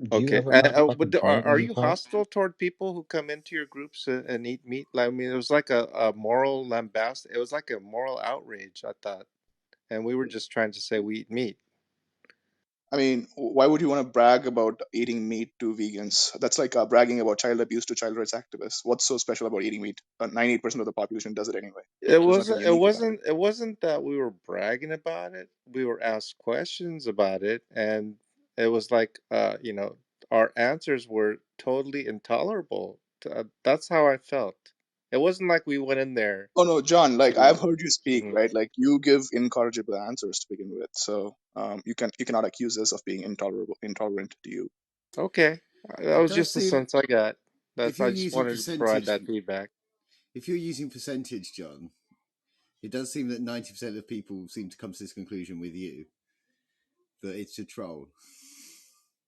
Do you okay, ever have but fucking plate are when you you talk? hostile toward people who come into your groups and eat meat? Like, I mean, it was like a moral lambast. It was like a moral outrage, I thought, and we were just trying to say we eat meat. I mean, why would you want to brag about eating meat to vegans? That's like bragging about child abuse to child rights activists. What's so special about eating meat? 98% of the population does it anyway. It There's nothing wasn't. It unique about it. wasn't. It wasn't that we were bragging about it. We were asked questions about it, and it was like, our answers were totally intolerable. That's how I felt. It wasn't like we went in there Oh no, John, like to. I've heard you speak, Mhm. right? Like you give incorrigible answers to begin with. So you cannot accuse us of being intolerant to you. Okay, that It was does just the seem, sense I got. if That's. you're I just using wanted to provide percentage, that feedback. if you're using percentage, John, it does seem that 90% of people seem to come to this conclusion with you that it's a troll.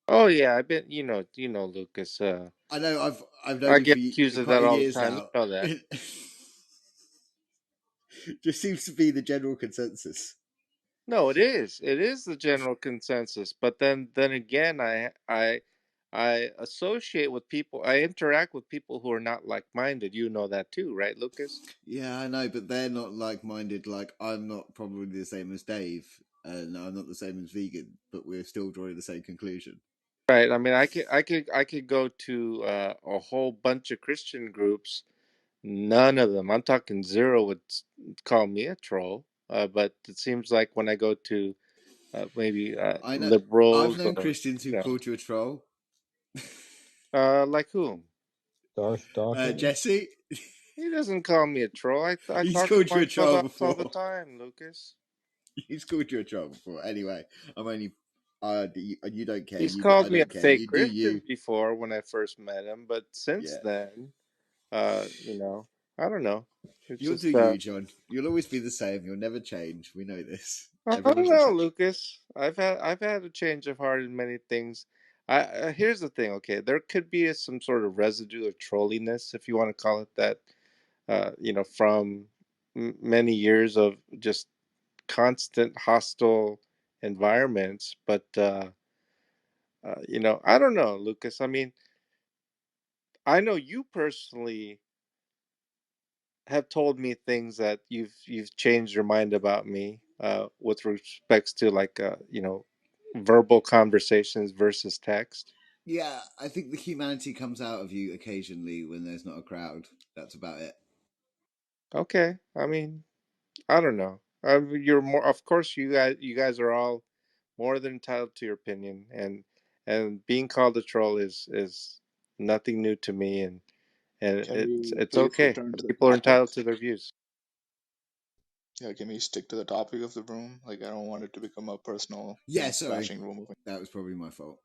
Oh yeah, I've been. Lucas. I know I've known I you for get accused of quite that a all the years time. You now. know that. Just seems to be the general consensus. No, it is. It is the general consensus. But then again, I associate with people. I interact with people who are not like-minded. You know that too, right, Lucas? Yeah, I know, but they're not like-minded. Like I'm not probably the same as Dave, and I'm not the same as vegan, but we're still drawing the same conclusion. Right. I mean, I could go to a whole bunch of Christian groups. None of them, I'm talking zero, would call me a troll. But it seems like when I go to maybe I know. I've liberals known or Christians who called you a troll. like whom? Darth Dawkins? Jesse, He doesn't call me a troll. I he's talk to called you my a troll clubhouse all the before. time, Lucas. He's called you a troll before. Anyway, I'm only. You don't care. He's I called me a don't care. fake You do Christian you. before when I first met him, but since Yeah. then, uh, you know, I don't know. It's You'll do just you, John. You'll always be the same. You'll never change. We know this. I Everyone don't can know, tell. Lucas. I've had a change of heart in many things. Here's the thing. Okay, there could be some sort of residue of trolliness, if you want to call it that. From many years of just constant hostile environments, but I don't know, Lucas. I mean, I know you personally have told me things that you've changed your mind about me with respects to like verbal conversations versus text. Yeah, I think the humanity comes out of you occasionally when there's not a crowd. That's about it. Okay, I mean, I don't know. You're more, of course, you guys are all more than entitled to your opinion, and being called a troll is nothing new to me, and Can it's we it's please okay. return to the People are topic? entitled to their views. Yeah, can we stick to the topic of the room? Like, I don't want it to become a personal, Yeah, sorry. bashing room. That was probably my fault.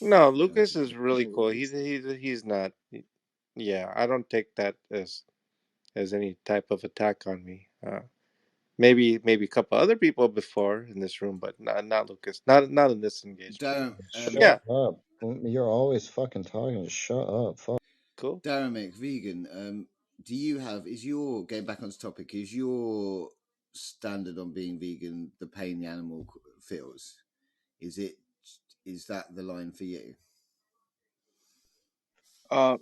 No, That was Lucas just is me. really No cool. worries. He's not. Yeah, I don't take that as any type of attack on me. Maybe a couple other people before in this room, but not Lucas. Not in this engagement. Darren, But yeah, Shut up. You're always fucking talking. Just shut up. Fuck. cool. Darren vegan. Do you have? Is your getting back on this topic? Is your standard on being vegan the pain the animal feels? Is it Is that the line for you?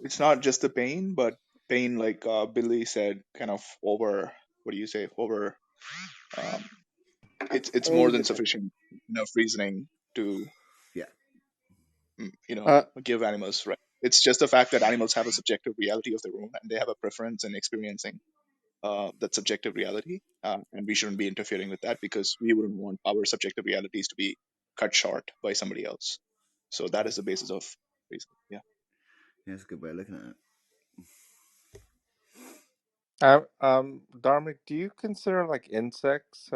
It's not just the pain, but pain, like Billy said, kind of over. What do you say? Over. Um, it's more than sufficient enough reasoning to Yeah. give animals right. It's just the fact that animals have a subjective reality of their own, and they have a preference in experiencing that subjective reality, and we shouldn't be interfering with that because we wouldn't want our subjective realities to be cut short by somebody else. So that is the basis of reason. Yeah. Yeah, that's a good way of looking at it. Dharmic, do you consider like insects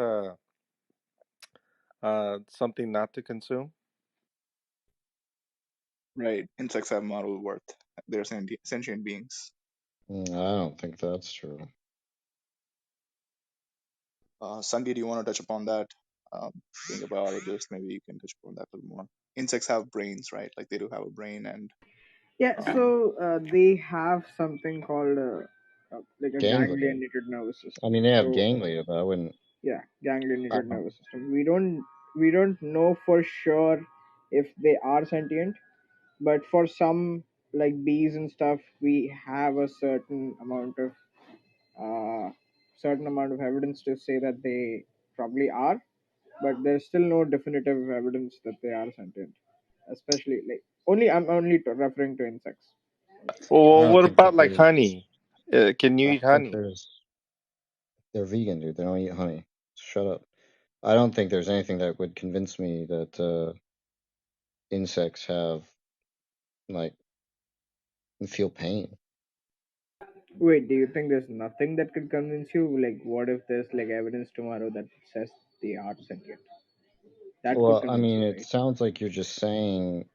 something not to consume? Right. Insects have moral worth. They're sentient beings. I don't think that's true. Sandy, do you want to touch upon that? Being a biologist, maybe you can touch upon that a little more. Insects have brains, right? Like they do have a brain, and Yeah, so they have something called like a Ganglia. ganglionated nervous system. I mean, they have So ganglia, but I wouldn't. yeah, I ganglionated don't, nervous system. We don't know for sure if they are sentient, but for some like bees and stuff, we have a certain amount of evidence to say that they probably are, but there's still no definitive evidence that they are sentient. Especially like I'm only referring to insects. I Well, don't what think that about like there's. honey? Can you I eat don't think honey? there's. They're vegan, dude. They don't eat honey. Shut up. I don't think there's anything that would convince me that insects have like feel pain. Wait, do you think there's nothing that could convince you? Like, what if there's like evidence tomorrow that says they are sentient? That could Well, I convince mean, you, it right? sounds like you're just saying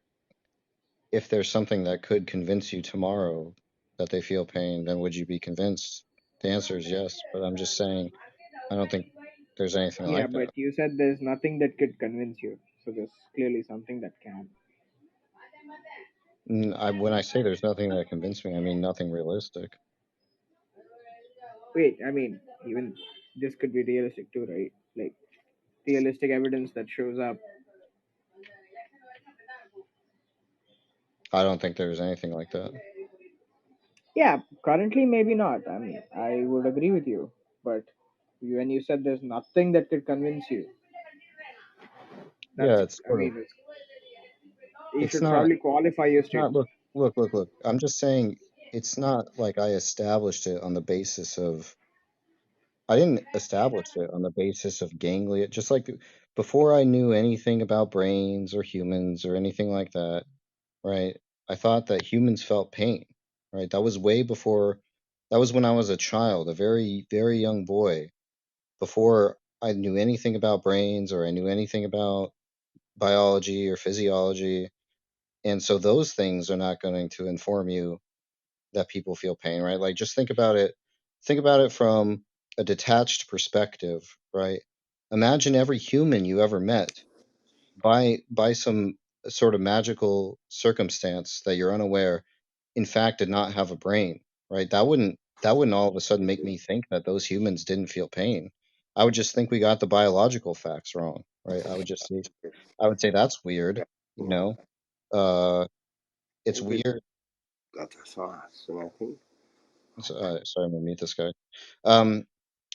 if there's something that could convince you tomorrow that they feel pain, then would you be convinced? The answer is yes, but I'm just saying I don't think there's anything Yeah, like but that. you said there's nothing that could convince you. So there's clearly something that can. When I say there's nothing that convinced me, I mean nothing realistic. Wait, I mean, even this could be realistic too, right? Like realistic evidence that shows up. I don't think there's anything like that. Yeah, currently maybe not. I mean, I would agree with you, but when you said there's nothing that could convince you, Yeah, that's it's I sort of. mean, you It's should not. probably qualify your It's not. statement. Look. I'm just saying it's not like I established it on the basis of. I didn't establish it on the basis of ganglia. Just like before I knew anything about brains or humans or anything like that, right? I thought that humans felt pain, right? That was way before. That was when I was a child, a very, very young boy, before I knew anything about brains or I knew anything about biology or physiology. And so those things are not going to inform you that people feel pain, right? Like just think about it. Think about it from a detached perspective, right? Imagine every human you ever met by some sort of magical circumstance that you're unaware, in fact, did not have a brain, right? That wouldn't all of a sudden make me think that those humans didn't feel pain. I would just think we got the biological facts wrong, right? I would say that's weird, you know. It's weird. Sorry, I'm gonna mute this guy. Um,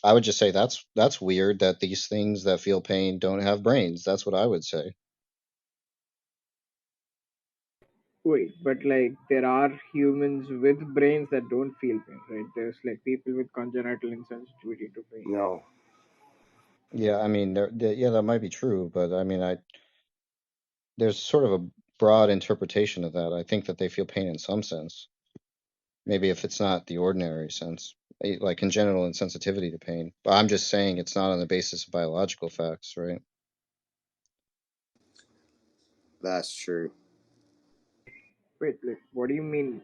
I would just say that's weird that these things that feel pain don't have brains. That's what I would say. Wait, but like there are humans with brains that don't feel pain, right? There's like people with congenital insensitivity to pain. Yeah, I mean, yeah, that might be true, but I mean, there's sort of a broad interpretation of that. I think that they feel pain in some sense. Maybe if it's not the ordinary sense, like congenital insensitivity to pain. But I'm just saying it's not on the basis of biological facts, right? That's true. Wait, like what do you mean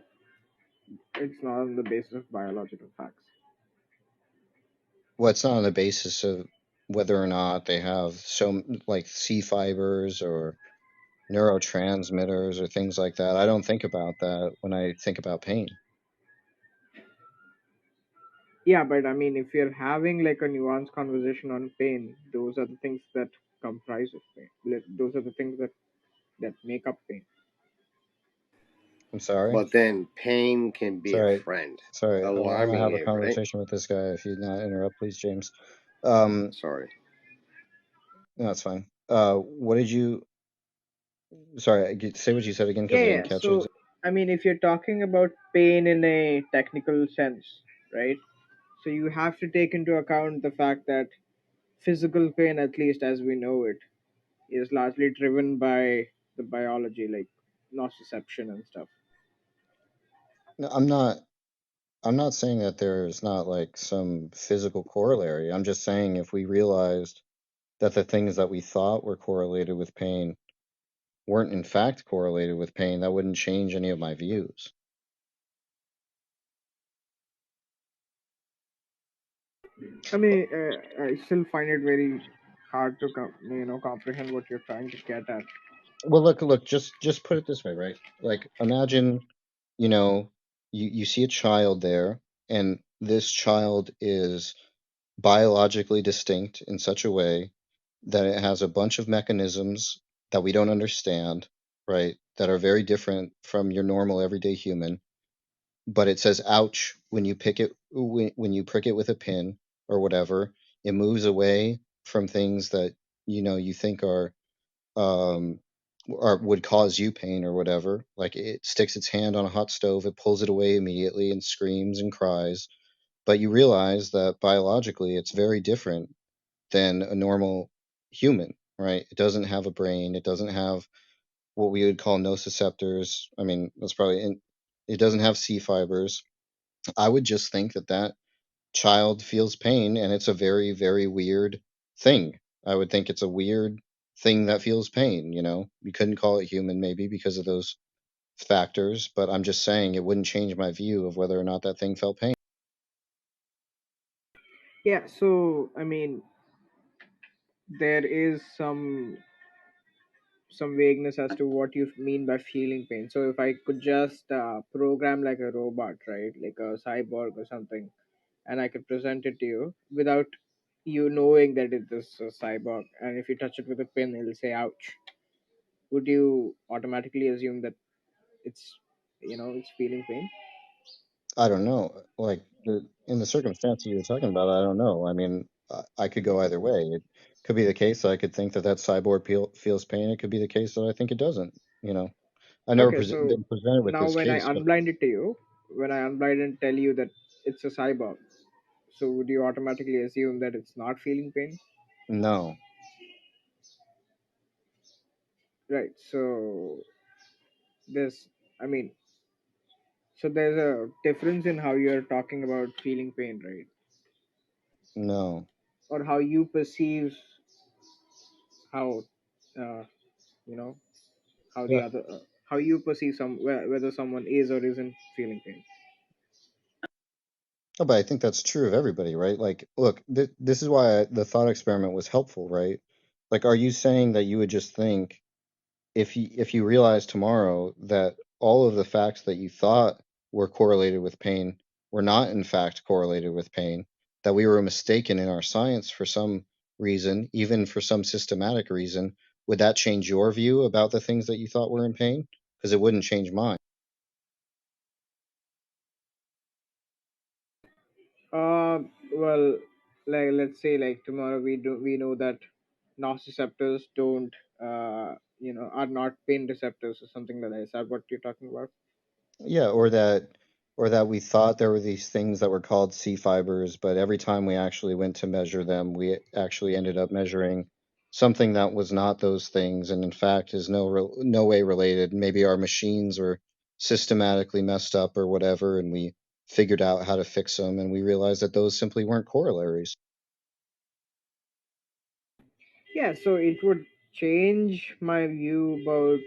it's not on the basis of biological facts? Well, it's not on the basis of whether or not they have some like C fibers or neurotransmitters or things like that. I don't think about that when I think about pain. Yeah, but I mean if you're having like a nuanced conversation on pain, those are the things that comprise of pain. Like, those are the things that that make up pain. I'm sorry. But then pain can be a Sorry. friend. Sorry. I want to Alarming have a you, right? conversation with this guy. If you not interrupt, please, James. Sorry. No, that's fine. What did you? Sorry, say what you said again because Yeah, I yeah. didn't catch it. So, I mean, if you're talking about pain in a technical sense, right? So you have to take into account the fact that physical pain, at least as we know it, is largely driven by the biology, like nociception and stuff. No, I'm not. I'm not saying that there's not like some physical corollary. I'm just saying if we realized that the things that we thought were correlated with pain weren't in fact correlated with pain, that wouldn't change any of my views. I mean, I still find it very hard to comprehend what you're trying to get at. Well, look, just put it this way, right? Like imagine, you know, you see a child there, and this child is biologically distinct in such a way that it has a bunch of mechanisms that we don't understand, right? That are very different from your normal everyday human, but it says ouch when you pick it when you prick it with a pin or whatever. It moves away from things that you think are um or would cause you pain or whatever. Like it sticks its hand on a hot stove, it pulls it away immediately and screams and cries. But you realize that biologically it's very different than a normal human, right? It doesn't have a brain, it doesn't have what we would call nociceptors. I mean, that's probably it doesn't have C fibers. I would just think that that child feels pain, and it's a very, very weird thing. I would think it's a weird thing that feels pain. You couldn't call it human maybe because of those factors, but I'm just saying it wouldn't change my view of whether or not that thing felt pain. Yeah, so I mean, there is some vagueness as to what you mean by feeling pain. So if I could just program like a robot, right, like a cyborg or something, and I could present it to you without you knowing that it is a cyborg, and if you touch it with a pin, it'll say "ouch." Would you automatically assume that it's it's feeling pain? I don't know. Like in the circumstance you're talking about, I don't know. I mean, I could go either way. It could be the case that I could think that that cyborg feels pain. It could be the case that I think it doesn't. I've never Okay, so been presented with now this when I case, but unblind it to you, when I unblind and tell you that it's a cyborg, so would you automatically assume that it's not feeling pain? no, Right. So there's, I mean, so there's a difference in how you're talking about feeling pain, right? no. Or how you perceive how, uh, you know, how the Yeah. other, how you perceive whether someone is or isn't feeling pain. Oh, but I think that's true of everybody, right? Like, look, this is why the thought experiment was helpful, right? Like, are you saying that you would just think if you realize tomorrow that all of the facts that you thought were correlated with pain were not in fact correlated with pain, that we were mistaken in our science for some reason, even for some systematic reason, would that change your view about the things that you thought were in pain? Because it wouldn't change mine. Uh, well, like let's say like tomorrow we know that nociceptors don't are not pain receptors or something like that. Is that what you're talking about? Yeah, or that we thought there were these things that were called C fibers, but every time we actually went to measure them, we actually ended up measuring something that was not those things, and in fact is no way related. Maybe our machines were systematically messed up or whatever, and we figured out how to fix them, and we realized that those simply weren't corollaries. Yeah, so it would change my view about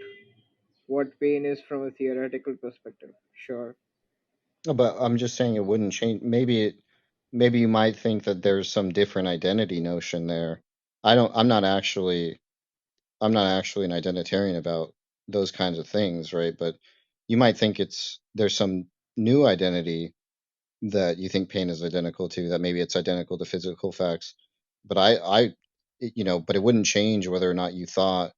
what pain is from a theoretical perspective. Sure. No, but I'm just saying it wouldn't change. Maybe you might think that there's some different identity notion there. I don't. I'm not actually an identitarian about those kinds of things, right? But you might think there's some new identity that you think pain is identical to, that maybe it's identical to physical facts. But but it wouldn't change whether or not you thought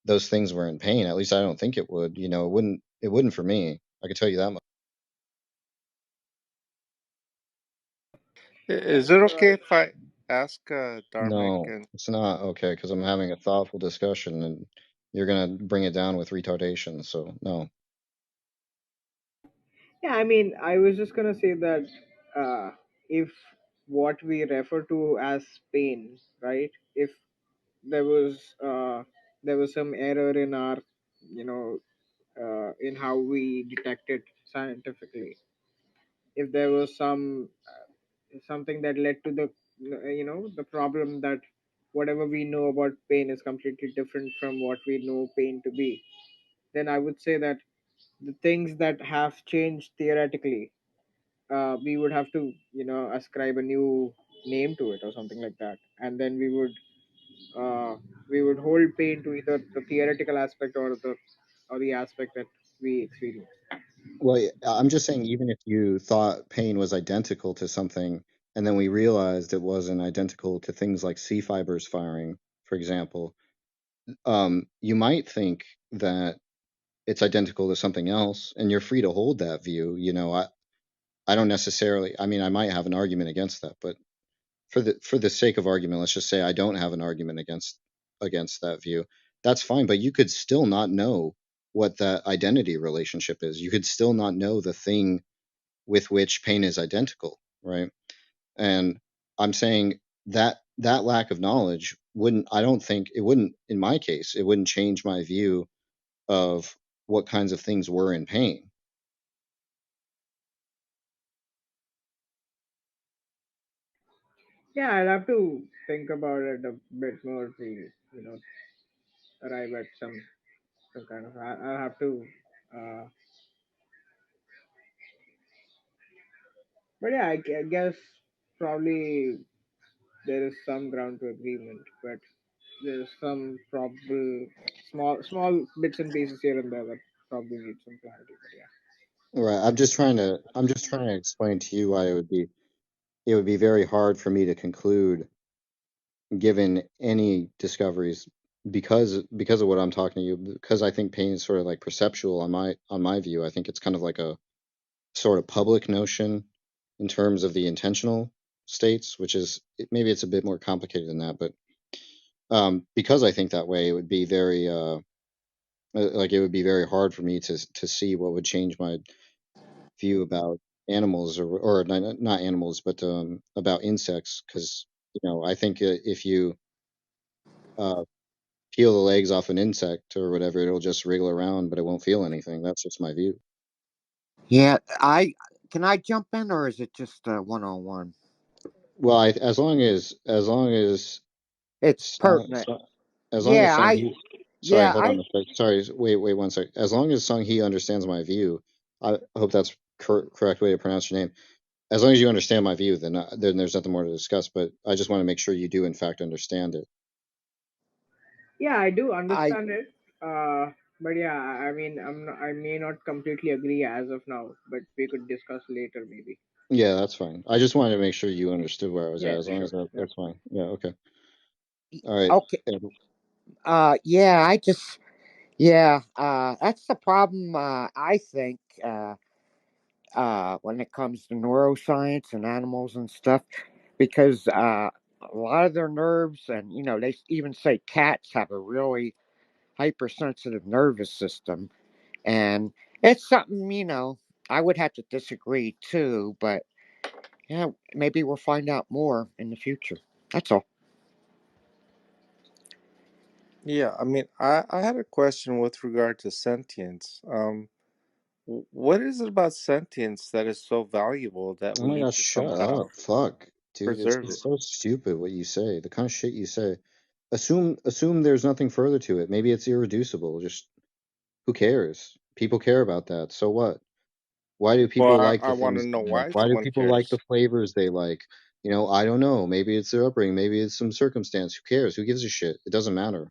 those things were in pain. At least I don't think it would. You know, it wouldn't for me. I can tell you that much. Is it okay if I ask Dharmic No, and it's not okay because I'm having a thoughtful discussion and you're gonna bring it down with retardation. So no. Yeah, I mean, I was just gonna say that if what we refer to as pain, right? If there was there was some error in our, you know, in how we detect it scientifically. If there was something that led to the, you know, the problem that whatever we know about pain is completely different from what we know pain to be, then I would say that the things that have changed theoretically, we would have to, you know, ascribe a new name to it or something like that, and then uh, we would hold pain to either the theoretical aspect or the aspect that we experience. Well, I'm just saying, even if you thought pain was identical to something, and then we realized it wasn't identical to things like C fibers firing, for example, you might think that it's identical to something else, and you're free to hold that view. You know, I don't necessarily. I mean, I might have an argument against that, but for the sake of argument, let's just say I don't have an argument against that view. That's fine, but you could still not know what that identity relationship is. You could still not know the thing with which pain is identical, right? And I'm saying that that lack of knowledge wouldn't, I don't think it wouldn't, in my case, it wouldn't change my view of what kinds of things were in pain. Yeah, I'll have to think about it a bit more to, you know, arrive at some kind of. I'll have to. Uh, but yeah, I guess probably there is some ground to agreement, but there's some probable small bits and pieces here and there that probably need some clarity. But yeah. Right. I'm just trying to explain to you why it would be very hard for me to conclude given any discoveries because of what I'm talking to you, because I think pain is sort of like perceptual on my view. I think it's kind of like a sort of public notion in terms of the intentional states, which is maybe it's a bit more complicated than that, but because I think that way, it would be very like it would be very hard for me to see what would change my view about animals or not animals, but about insects, because you know I think if you uh, peel the legs off an insect or whatever, it'll just wriggle around, but it won't feel anything. That's just my view. Yeah, I can I jump in, or is it just one on one? Well, as long as It's Song, pertinent. as long as Yeah, Song sorry, yeah, hold on I a sec. Sorry, wait one sec. As long as Song He understands my view, I hope that's correct way to pronounce your name. As long as you understand my view, then there's nothing more to discuss. But I just want to make sure you do in fact understand it. Yeah, I do I understand it. But yeah, I mean, I may not completely agree as of now, but we could discuss later maybe. Yeah, that's fine. I just wanted to make sure you understood where I was at. Yeah, As long as sure. Yeah. that's fine. Yeah, okay. All right. okay. Yeah, I just yeah. That's the problem. I think. When it comes to neuroscience and animals and stuff, because a lot of their nerves, and they even say cats have a really hypersensitive nervous system, and it's something I would have to disagree too, but yeah, maybe we'll find out more in the future. That's all. yeah, I mean, I had a question with regard to sentience. What is it about sentience that is so valuable that Oh we my need gosh, to shut somehow up. Fuck. Dude, preserve it's it? so stupid what you say. The kind of shit you say. Assume there's nothing further to it. Maybe it's irreducible. Just who cares? People care about that. So what? Why do Well, people like I the want to things know they like? why Why do someone people like the cares. flavors they like? You know, I don't know. Maybe it's their upbringing. Maybe it's some circumstance. Who cares? Who gives a shit? It doesn't matter.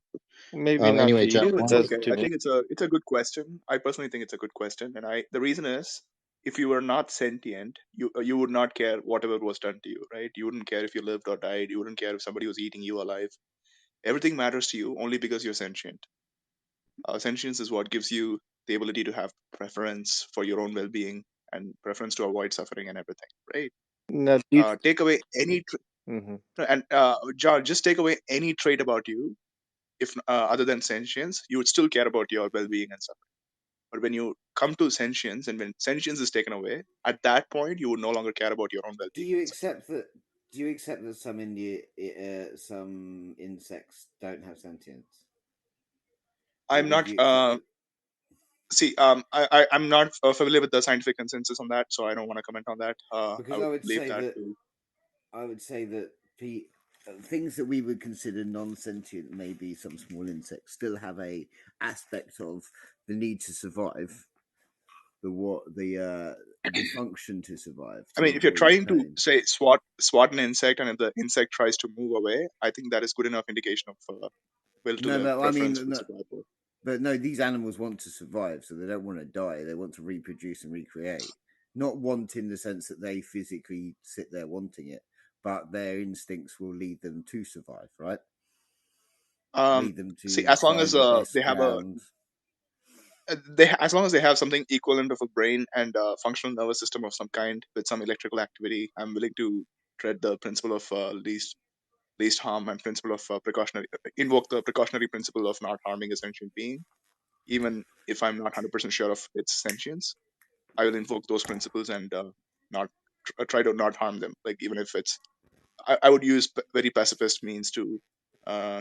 Maybe not Anyway, to Jeff, you, Well, it it's why don't does okay. to I me. think it's a good question. I personally think it's a good question, and the reason is, if you were not sentient, you would not care whatever was done to you, right? You wouldn't care if you lived or died. You wouldn't care if somebody was eating you alive. Everything matters to you only because you're sentient. Sentience is what gives you the ability to have preference for your own well-being and preference to avoid suffering and everything, right? Now, do you, Take away any mhm. and John, just take away any trait about you, if other than sentience, you would still care about your well-being and suffering. But when you come to sentience, and when sentience is taken away, at that point you would no longer care about your own Do well-being. you accept that? Do you accept that some insects don't have sentience, or I'm would not. you accept that? See, I'm not familiar with the scientific consensus on that, so I don't want to comment on that. Because I would leave that to. I would say that things that we would consider non-sentient, maybe some small insects, still have a aspect of the need to survive, the function to survive, I to mean, if you're avoid trying to pain. say swat an insect, and if the insect tries to move away, I think that is good enough indication of will to No, live, but I preference mean, for no, survival. but no, these animals want to survive, so they don't want to die. They want to reproduce and recreate. Not want in the sense that they physically sit there wanting it, but their instincts will lead them to survive, right? Lead them See, to as long as find the they best have ground. as long as they have something equivalent of a brain and a functional nervous system of some kind with some electrical activity, I'm willing to tread the principle of least harm and principle of precautionary invoke the precautionary principle of not harming a sentient being, even if I'm not 100% sure of its sentience. I will invoke those principles and not try to not harm them. Like, even if it's, I would use very pacifist means to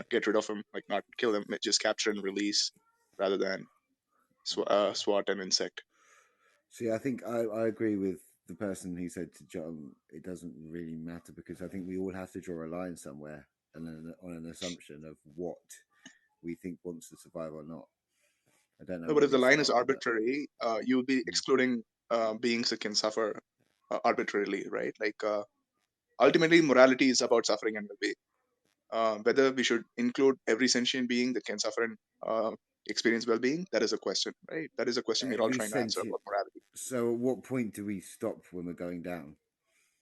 get rid of them, like not kill them, just capture and release, rather than swat an insect. See, I think I agree with the person who said to John, it doesn't really matter, because I think we all have to draw a line somewhere and on an assumption of what we think wants to survive or not. I don't know No, but where if the we line is start with that. arbitrary, you will be excluding beings that can suffer arbitrarily, right? Like, ultimately, morality is about suffering and well-being. Whether we should include every sentient being that can suffer and experience well-being, that is a question, right? That is a question we're all Every trying to answer sentient. about morality. So, at what point do we stop when we're going down?